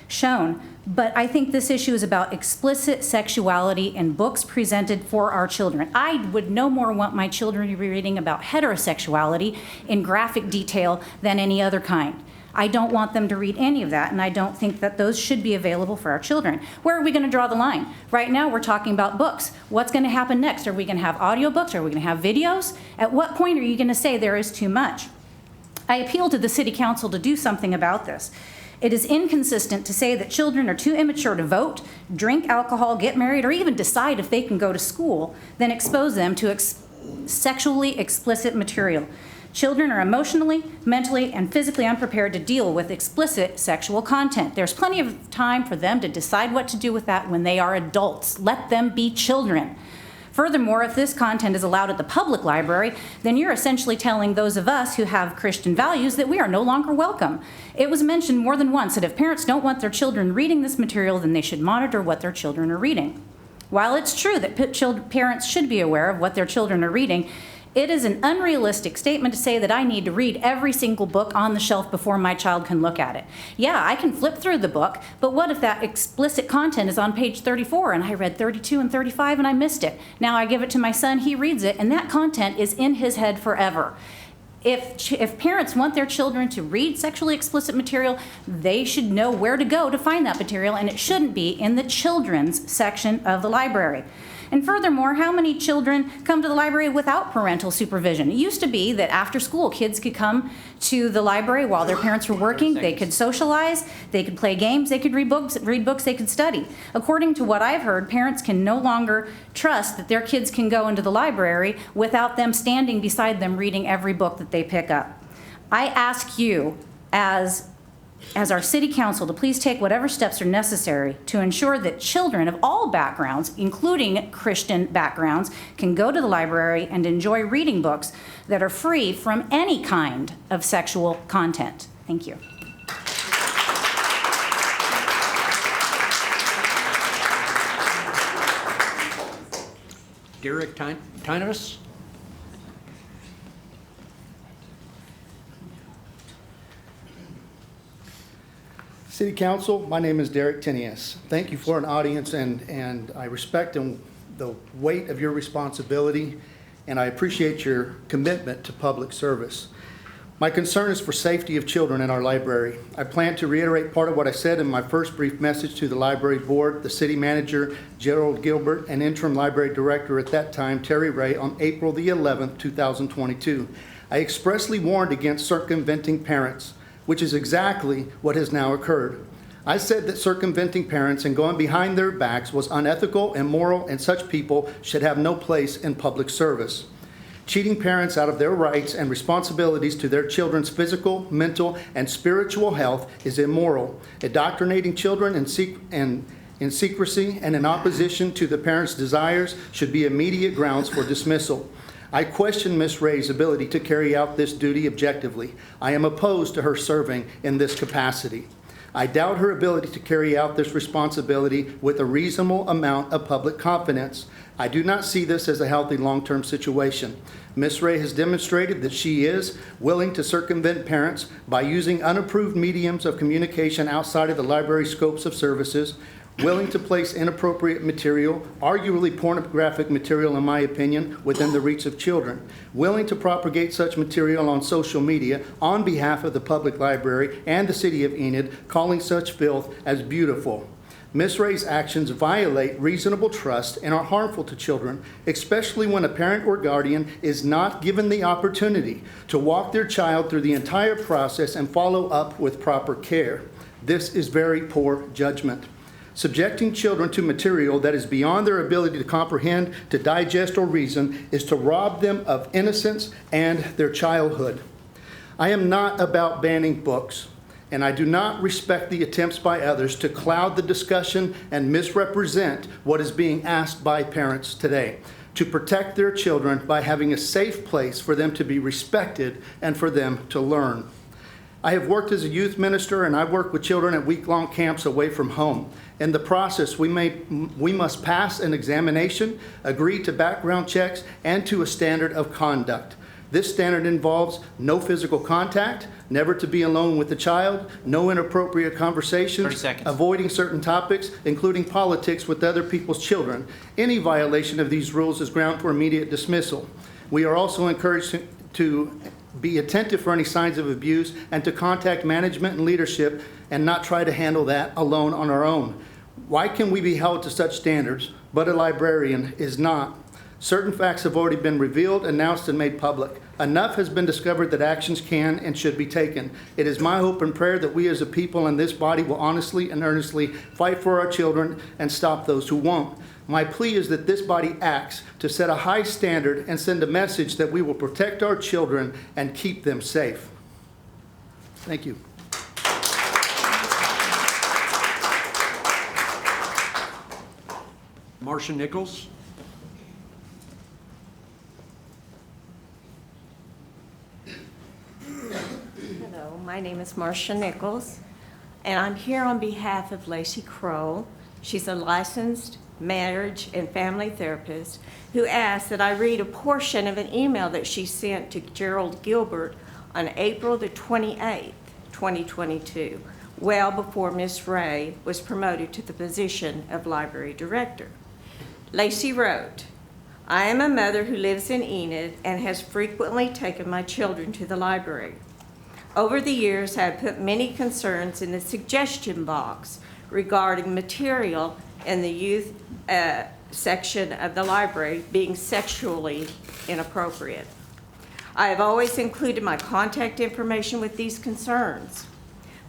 shown. But I think this issue is about explicit sexuality in books presented for our children. I would no more want my children to be reading about heterosexuality in graphic detail than any other kind. I don't want them to read any of that, and I don't think that those should be available for our children. Where are we going to draw the line? Right now, we're talking about books. What's going to happen next? Are we going to have audiobooks? Are we going to have videos? At what point are you going to say there is too much? I appeal to the City Council to do something about this. It is inconsistent to say that children are too immature to vote, drink alcohol, get married, or even decide if they can go to school, then expose them to sexually explicit material. Children are emotionally, mentally, and physically unprepared to deal with explicit sexual content. There's plenty of time for them to decide what to do with that when they are adults. Let them be children. Furthermore, if this content is allowed at the public library, then you're essentially telling those of us who have Christian values that we are no longer welcome. It was mentioned more than once that if parents don't want their children reading this material, then they should monitor what their children are reading. While it's true that parents should be aware of what their children are reading, it is an unrealistic statement to say that I need to read every single book on the shelf before my child can look at it. Yeah, I can flip through the book, but what if that explicit content is on page 34 and I read 32 and 35 and I missed it? Now I give it to my son, he reads it, and that content is in his head forever. If parents want their children to read sexually explicit material, they should know where to go to find that material, and it shouldn't be in the children's section of the library. And furthermore, how many children come to the library without parental supervision? It used to be that after school, kids could come to the library while their parents were working. They could socialize, they could play games, they could read books, they could study. According to what I've heard, parents can no longer trust that their kids can go into the library without them standing beside them reading every book that they pick up. I ask you, as our city council, to please take whatever steps are necessary to ensure that children of all backgrounds, including Christian backgrounds, can go to the library and enjoy reading books that are free from any kind of sexual content. Thank you. Derek Tinus. City Council, my name is Derek Tinius. Thank you for an audience, and I respect the weight of your responsibility, and I appreciate your commitment to public service. My concern is for safety of children in our library. I plan to reiterate part of what I said in my first brief message to the library board, the city manager, Gerald Gilbert, and interim library director at that time, Terry Ray, on April the 11th, 2022. I expressly warned against circumventing parents, which is exactly what has now occurred. I said that circumventing parents and going behind their backs was unethical, immoral, and such people should have no place in public service. Cheating parents out of their rights and responsibilities to their children's physical, mental, and spiritual health is immoral. Indoctrinating children in secrecy and in opposition to the parents' desires should be immediate grounds for dismissal. I question Ms. Ray's ability to carry out this duty objectively. I am opposed to her serving in this capacity. I doubt her ability to carry out this responsibility with a reasonable amount of public confidence. I do not see this as a healthy long-term situation. Ms. Ray has demonstrated that she is willing to circumvent parents by using unapproved mediums of communication outside of the library scopes of services, willing to place inappropriate material, arguably pornographic material in my opinion, within the reach of children, willing to propagate such material on social media on behalf of the public library and the city of Enid, calling such filth as beautiful. Ms. Ray's actions violate reasonable trust and are harmful to children, especially when a parent or guardian is not given the opportunity to walk their child through the entire process and follow up with proper care. This is very poor judgment. Subjecting children to material that is beyond their ability to comprehend, to digest, or reason is to rob them of innocence and their childhood. I am not about banning books, and I do not respect the attempts by others to cloud the discussion and misrepresent what is being asked by parents today, to protect their children by having a safe place for them to be respected and for them to learn. I have worked as a youth minister, and I work with children at week-long camps away from home. In the process, we must pass an examination, agree to background checks, and to a standard of conduct. This standard involves no physical contact, never to be alone with the child, no inappropriate conversations, 30 seconds. avoiding certain topics, including politics with other people's children. Any violation of these rules is ground for immediate dismissal. We are also encouraged to be attentive for any signs of abuse and to contact management and leadership and not try to handle that alone on our own. Why can we be held to such standards, but a librarian is not? Certain facts have already been revealed, announced, and made public. Enough has been discovered that actions can and should be taken. It is my hope and prayer that we as a people in this body will honestly and earnestly fight for our children and stop those who won't. My plea is that this body acts to set a high standard and send a message that we will protect our children and keep them safe. Thank you. Marcia Nichols. Hello, my name is Marcia Nichols, and I'm here on behalf of Lacey Kroll. She's a licensed marriage and family therapist who asked that I read a portion of an email that she sent to Gerald Gilbert on April the 28th, 2022, well before Ms. Ray was promoted to the position of library director. Lacey wrote, "I am a mother who lives in Enid and has frequently taken my children to the library. Over the years, I have put many concerns in the suggestion box regarding material in the youth section of the library being sexually inappropriate. I have always included my contact information with these concerns.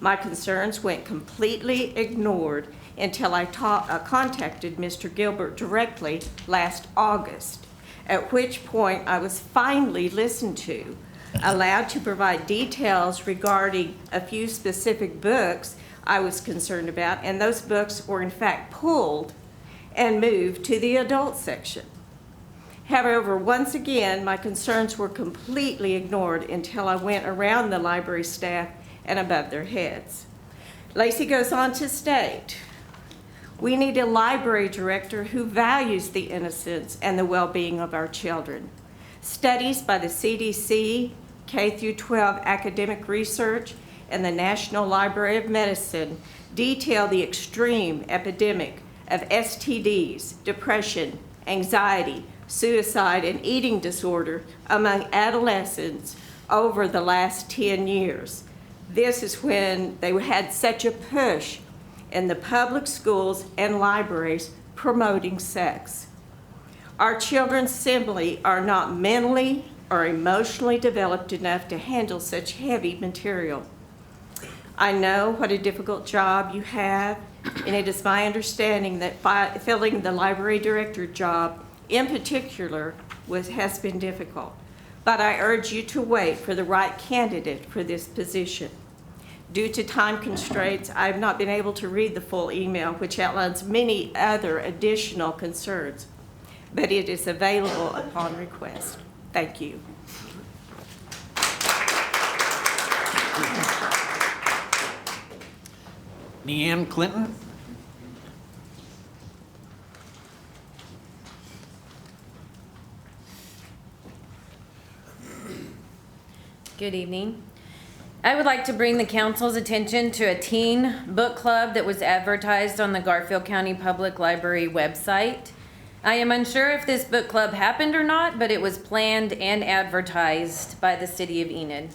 My concerns went completely ignored until I contacted Mr. Gilbert directly last August, at which point I was finally listened to, allowed to provide details regarding a few specific books I was concerned about, and those books were in fact pulled and moved to the adult section. However, once again, my concerns were completely ignored until I went around the library staff and above their heads." Lacey goes on to state, "We need a library director who values the innocence and the well-being of our children. Studies by the CDC, K-12 academic research, and the National Library of Medicine detail the extreme epidemic of STDs, depression, anxiety, suicide, and eating disorder among adolescents over the last 10 years. This is when they had such a push in the public schools and libraries promoting sex. Our children simply are not mentally or emotionally developed enough to handle such heavy material. I know what a difficult job you have, and it is my understanding that filling the library director job in particular has been difficult. But I urge you to wait for the right candidate for this position. Due to time constraints, I have not been able to read the full email, which outlines many other additional concerns, but it is available upon request. Thank Thank you. Leanne Clinton? Good evening. I would like to bring the council's attention to a teen book club that was advertised on the Garfield County Public Library website. I am unsure if this book club happened or not, but it was planned and advertised by the city of Enid.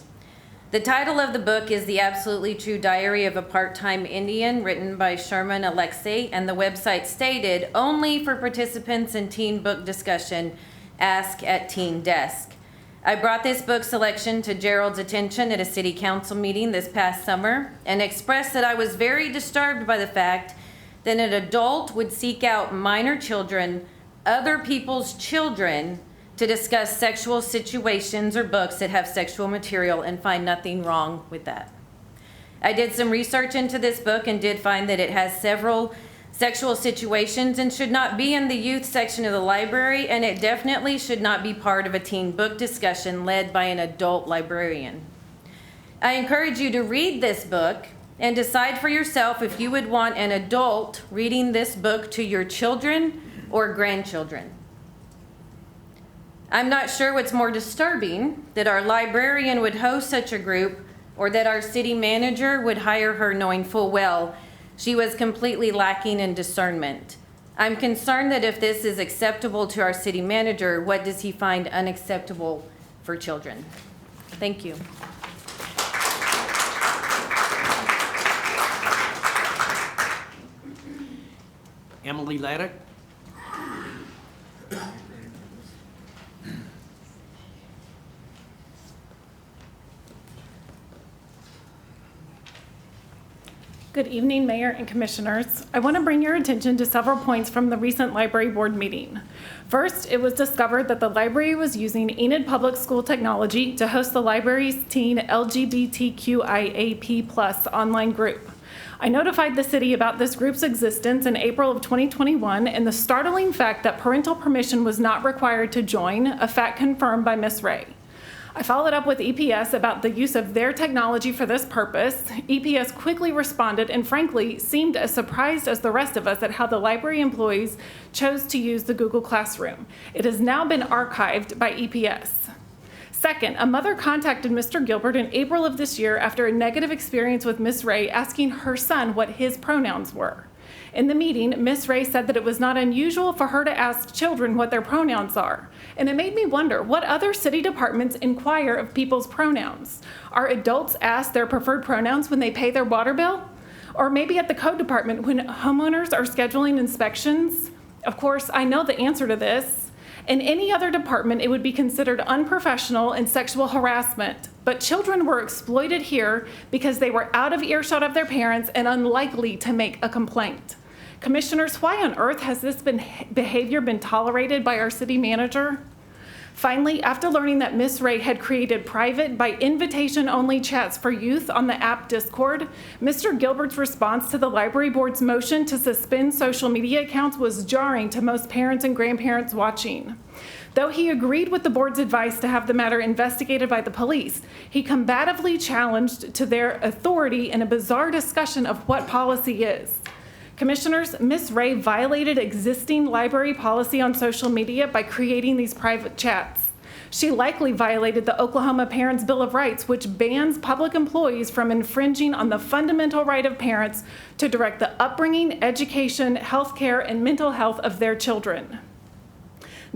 The title of the book is The Absolutely True Diary of a Part-Time Indian, written by Sherman Alexei, and the website stated, only for participants in teen book discussion, ask at teen desk. I brought this book selection to Gerald's attention at a city council meeting this past summer and expressed that I was very disturbed by the fact that an adult would seek out minor children, other people's children, to discuss sexual situations or books that have sexual material and find nothing wrong with that. I did some research into this book and did find that it has several sexual situations and should not be in the youth section of the library, and it definitely should not be part of a teen book discussion led by an adult librarian. I encourage you to read this book and decide for yourself if you would want an adult reading this book to your children or grandchildren. I'm not sure what's more disturbing, that our librarian would host such a group or that our city manager would hire her knowing full well she was completely lacking in discernment. I'm concerned that if this is acceptable to our city manager, what does he find unacceptable for children? Thank you. Emily Laddick? Good evening, Mayor and Commissioners. I want to bring your attention to several points from the recent Library Board meeting. First, it was discovered that the library was using Enid Public School technology to host the library's teen LGBTQIAP+ online group. I notified the city about this group's existence in April of 2021 and the startling fact that parental permission was not required to join, a fact confirmed by Ms. Ray. I followed up with EPS about the use of their technology for this purpose. EPS quickly responded and frankly seemed as surprised as the rest of us at how the library employees chose to use the Google Classroom. It has now been archived by EPS. Second, a mother contacted Mr. Gilbert in April of this year after a negative experience with Ms. Ray asking her son what his pronouns were. In the meeting, Ms. Ray said that it was not unusual for her to ask children what their pronouns are. And it made me wonder, what other city departments inquire of people's pronouns? Are adults asked their preferred pronouns when they pay their water bill? Or maybe at the code department when homeowners are scheduling inspections? Of course, I know the answer to this. In any other department, it would be considered unprofessional and sexual harassment. But children were exploited here because they were out of earshot of their parents and unlikely to make a complaint. Commissioners, why on earth has this behavior been tolerated by our city manager? Finally, after learning that Ms. Ray had created private by invitation-only chats for youth on the app Discord, Mr. Gilbert's response to the library board's motion to suspend social media accounts was jarring to most parents and grandparents watching. Though he agreed with the board's advice to have the matter investigated by the police, he combatively challenged to their authority in a bizarre discussion of what policy is. Commissioners, Ms. Ray violated existing library policy on social media by creating these private chats. She likely violated the Oklahoma Parents' Bill of Rights, which bans public employees from infringing on the fundamental right of parents to direct the upbringing, education, health care, and mental health of their children.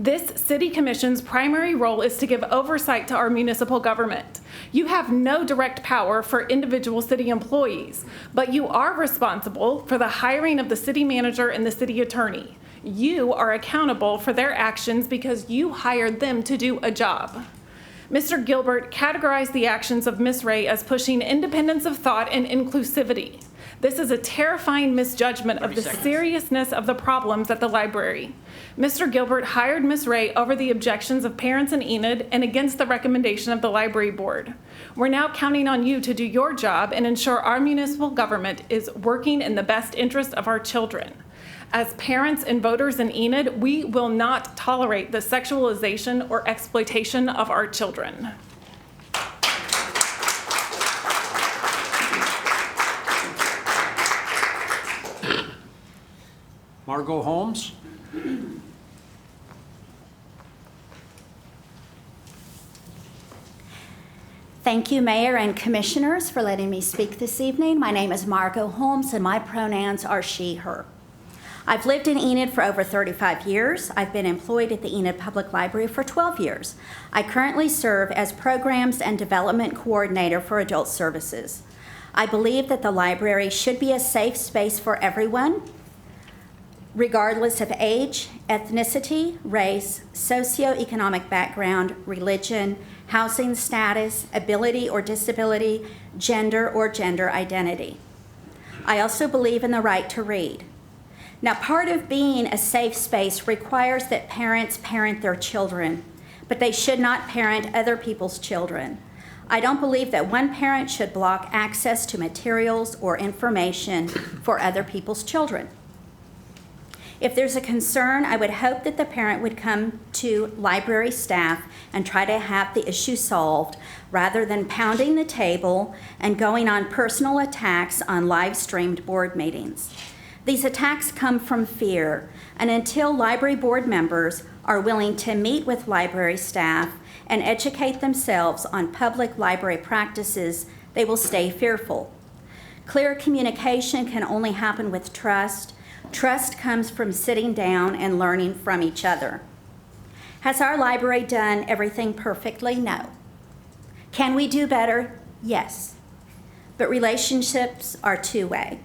This city commission's primary role is to give oversight to our municipal government. You have no direct power for individual city employees, but you are responsible for the hiring of the city manager and the city attorney. You are accountable for their actions because you hired them to do a job. Mr. Gilbert categorized the actions of Ms. Ray as pushing independence of thought and inclusivity. This is a terrifying misjudgment of the seriousness of the problems at the library. Mr. Gilbert hired Ms. Ray over the objections of parents in Enid and against the recommendation of the library board. We're now counting on you to do your job and ensure our municipal government is working in the best interest of our children. As parents and voters in Enid, we will not tolerate the sexualization or exploitation of our children. Margot Holmes? Thank you, Mayor and Commissioners, for letting me speak this evening. My name is Margot Holmes, and my pronouns are she, her. I've lived in Enid for over 35 years. I've been employed at the Enid Public Library for 12 years. I currently serve as Programs and Development Coordinator for Adult Services. I believe that the library should be a safe space for everyone, regardless of age, ethnicity, race, socioeconomic background, religion, housing status, ability or disability, gender or gender identity. I also believe in the right to read. Now, part of being a safe space requires that parents parent their children, but they should not parent other people's children. I don't believe that one parent should block access to materials or information for other people's children. If there's a concern, I would hope that the parent would come to library staff and try to have the issue solved rather than pounding the table and going on personal attacks on live-streamed board meetings. These attacks come from fear, and until library board members are willing to meet with library staff and educate themselves on public library practices, they will stay fearful. Clear communication can only happen with trust. Trust comes from sitting down and learning from each other. Has our library done everything perfectly? No. Can we do better? Yes. But relationships are two-way.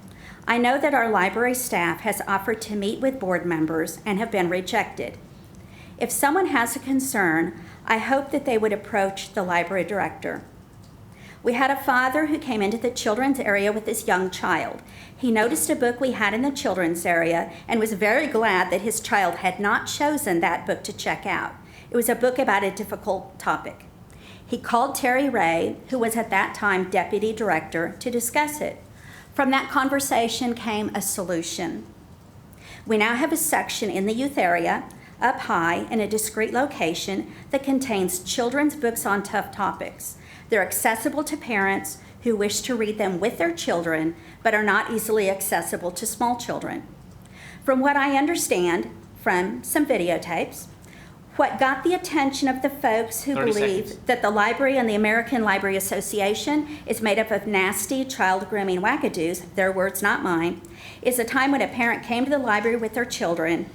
I know that our library staff has offered to meet with board members and have been rejected. If someone has a concern, I hope that they would approach the library director. We had a father who came into the children's area with his young child. He noticed a book we had in the children's area and was very glad that his child had not chosen that book to check out. It was a book about a difficult topic. He called Terry Ray, who was at that time deputy director, to discuss it. From that conversation came a solution. We now have a section in the youth area, up high in a discreet location, that contains children's books on tough topics. They're accessible to parents who wish to read them with their children, but are not easily accessible to small children. From what I understand from some videotapes, what got the attention of the folks who 30 believe seconds. that the library and the American Library Association is made up of nasty child grooming wackadoos, their words, not mine, is a time when a parent came to the library with their children.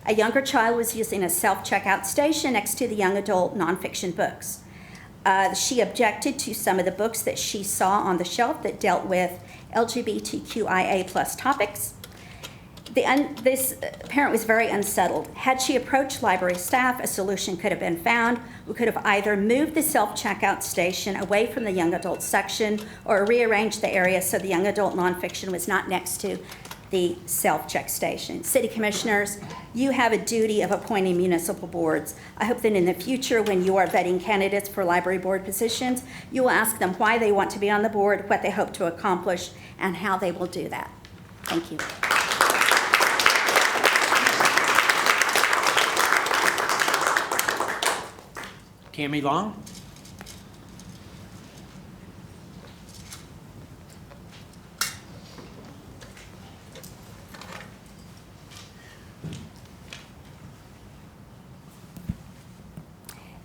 A younger child was using a self-checkout station next to the young adult nonfiction books. She objected to some of the books that she saw on the shelf that dealt with LGBTQIA+ topics. This parent was very unsettled. Had she approached library staff, a solution could have been found. We could have either moved the self-checkout station away from the young adult section or rearranged the area so the young adult nonfiction was not next to the self-check station. City Commissioners, you have a duty of appointing municipal boards. I hope that in the future, when you are vetting candidates for library board positions, you will ask them why they want to be on the board, what they hope to accomplish, and how they will do that. Thank you. Tammy Long?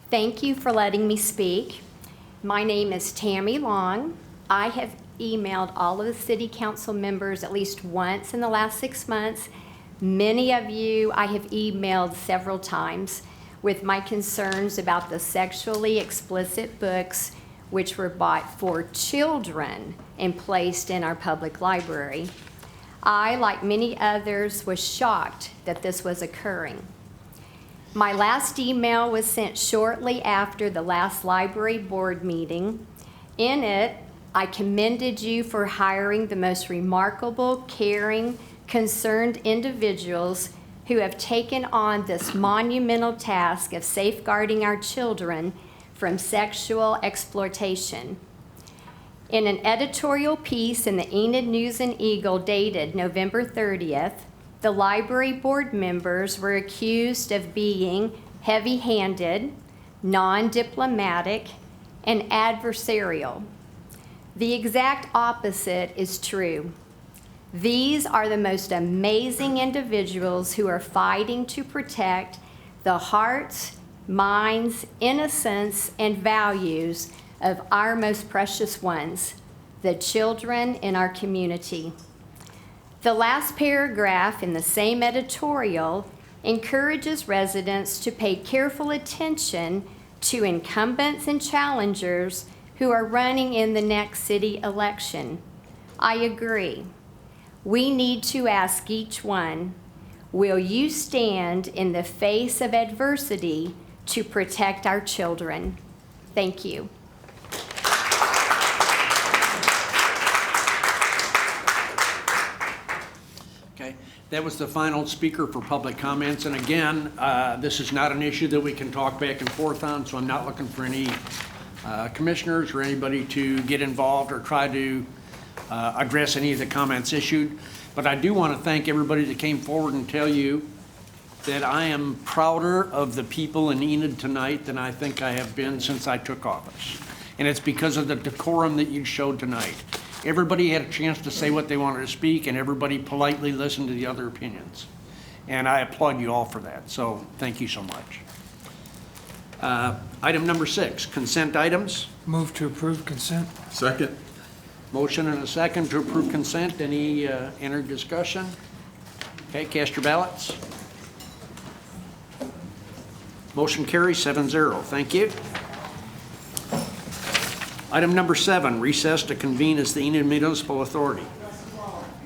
Thank you for letting me speak. My name is Tammy Long. I have emailed all of the city council members at least once in the last 6 months. Many of you I have emailed several times with my concerns about the sexually explicit books which were bought for children and placed in our public library. I, like many others, was shocked that this was occurring. My last email was sent shortly after the last library board meeting. In it, I commended you for hiring the most remarkable, caring, concerned individuals who have taken on this monumental task of safeguarding our children from sexual exploitation. In an editorial piece in the Enid News and Eagle dated November 30th, The library board members were accused of being heavy-handed, non-diplomatic, and adversarial. The exact opposite is true. These are the most amazing individuals who are fighting to protect the hearts, minds, innocence, and values of our most precious ones, the children in our community. The last paragraph in the same editorial encourages residents to pay careful attention to incumbents and challengers who are running in the next city election. I agree. We need to ask each one, will you stand in the face of adversity to protect our children? Thank you. Okay, that was the final speaker for public comments. And again, this is not an issue that we can talk back and forth on, so I'm not looking for any commissioners or anybody to get involved or try to address any of the comments issued. But I do want to thank everybody that came forward and tell you that I am prouder of the people in Enid tonight than I think I have been since I took office. And it's because of the decorum that you showed tonight. Everybody had a chance to say what they wanted to speak, and everybody politely listened to the other opinions. And I applaud you all for that, so thank you so much. Item number 6, consent items. Move to approve consent. Second. Motion and a second to approve consent. Any discussion? Okay, cast your ballots. Motion carries 7-0. Thank you. Item number 7, recess to convene as the Enid Municipal Authority.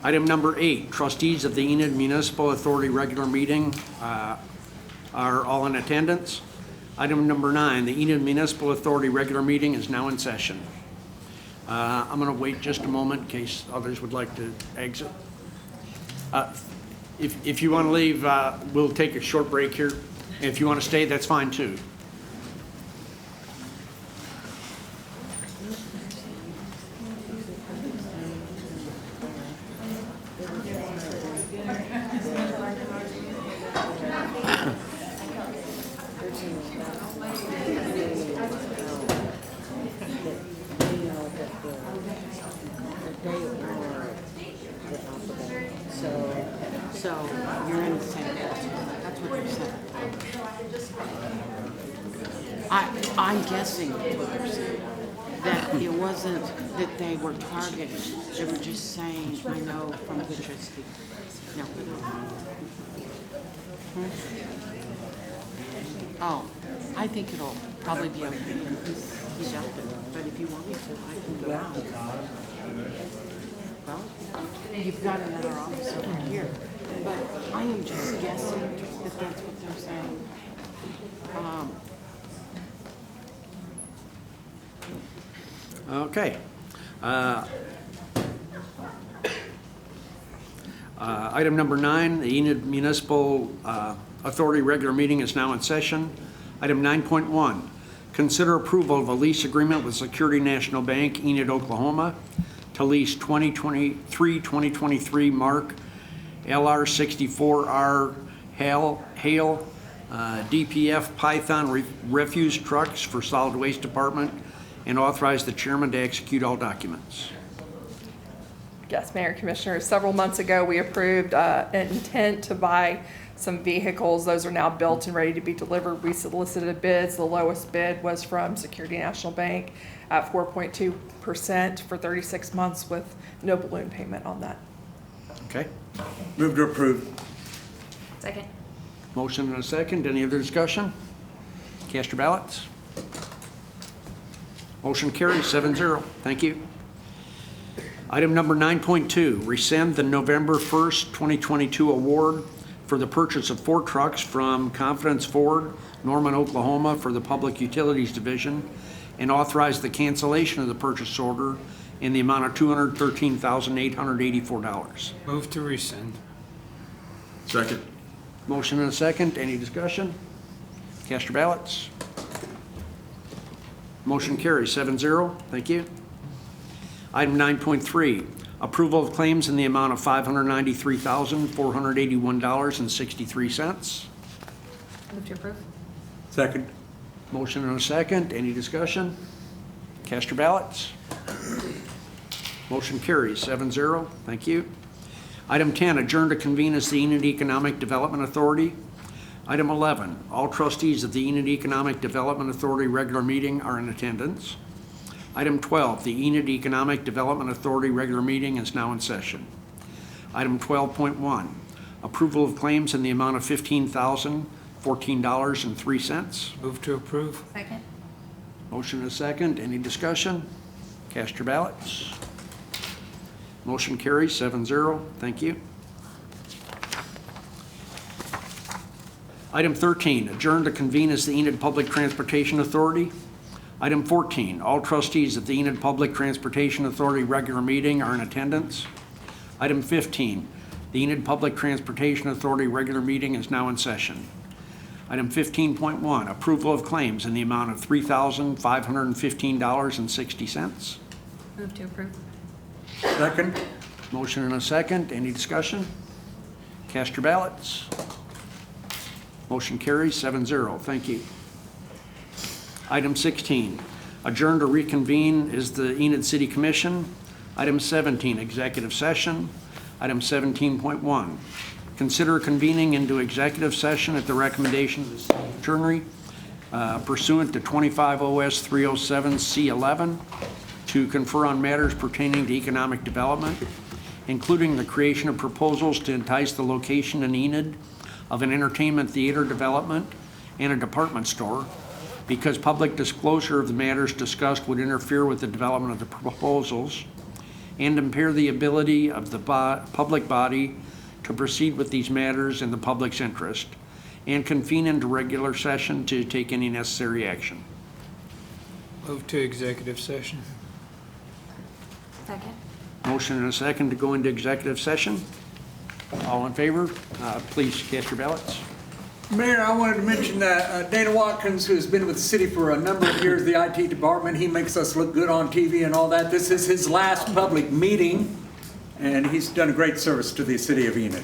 Item number 8, trustees of the Enid Municipal Authority regular meeting are all in attendance. Item number 9, the Enid Municipal Authority regular meeting is now in session. I'm going to wait just a moment in case others would like to exit. If you want to leave, we'll take a short break here. If you want to stay, that's fine too. So you're in the same place. That's what they're saying. I'm guessing what they're saying. That it wasn't that they were targeted. They were just saying, I know from the trustee. No. Oh, I think it'll probably be okay. He's out there. But if you want me to, I can go out. Well, you've got another office over here. But I am just guessing that that's what they're saying. Okay. Item number 9, the Enid Municipal Authority regular meeting is now in session. Item 9.1, consider approval of a lease agreement with Security National Bank, Enid, Oklahoma, to lease 2023 Mark LR64R Hale DPF Python refuse trucks for solid waste department, and authorize the chairman to execute all documents. Yes, Mayor, Commissioners, several months ago we approved an intent to buy some vehicles. Those are now built and ready to be delivered. We solicited bids. The lowest bid was from Security National Bank at 4.2% for 36 months with no balloon payment on that. Okay. Move to approve. Second. Motion and a second. Any other discussion? Cast your ballots. Motion carries 7-0. Thank you. Item number 9.2, rescind the November 1st, 2022 award for the purchase of 4 trucks from Confidence Ford, Norman, Oklahoma for the Public Utilities Division, and authorize the cancellation of the purchase order in the amount of $213,884. Move to rescind. Second. Motion and a second. Any discussion? Cast your ballots. Motion carries 7-0. Thank you. Item 9.3, Approval of claims in the amount of $593,481.63. Move to approve. Second. Motion and a second. Any discussion? Cast your ballots. Motion carries 7-0. Thank you. Item 10, adjourn to convene as the Enid Economic Development Authority. Item 11, all trustees of the Enid Economic Development Authority regular meeting are in attendance. Item 12, the Enid Economic Development Authority regular meeting is now in session. Item 12.1, approval of claims in the amount of $15,014.03. Move to approve. Second. Motion and a second. Any discussion? Cast your ballots. Motion carries 7-0. Thank you. Item 13, adjourn to convene as the Enid Public Transportation Authority. Item 14, all trustees of the Enid Public Transportation Authority regular meeting are in attendance. Item 15, the Enid Public Transportation Authority regular meeting is now in session. Item 15.1, approval of claims in the amount of $3,515.60. Move to approve. Second. Motion and a second. Any discussion? Cast your ballots. Motion carries 7-0. Thank you. Item 16, adjourn to reconvene is the Enid City Commission. Item 17, executive session. Item 17.1, consider convening into executive session at the recommendation of the city attorney pursuant to 25 OS 307 C11 to confer on matters pertaining to economic development, including the creation of proposals to entice the location in Enid of an entertainment theater development and a department store, because public disclosure of the matters discussed would interfere with the development of the proposals and impair the ability of the public body to proceed with these matters in the public's interest, and convene into regular session to take any necessary action. Move to executive session. Second. Motion and a second to go into executive session. All in favor, please cast your ballots. Mayor, I wanted to mention that Dana Watkins, who's been with the city for a number of years, the IT department, he makes us look good on TV and all that. This is his last public meeting, and he's done a great service to the city of Enid.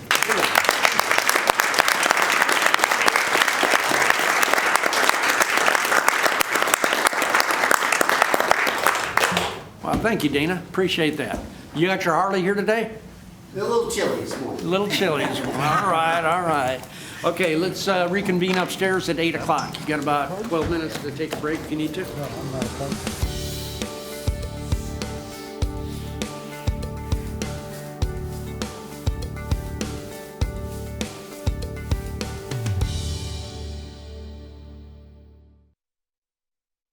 Well, thank you, Dana. Appreciate that. You got your Harley here today? A little chilly this morning. A little chilly this morning. All right, all right. Okay, let's reconvene upstairs at 8 o'clock. You got about 12 minutes to take a break if you need to.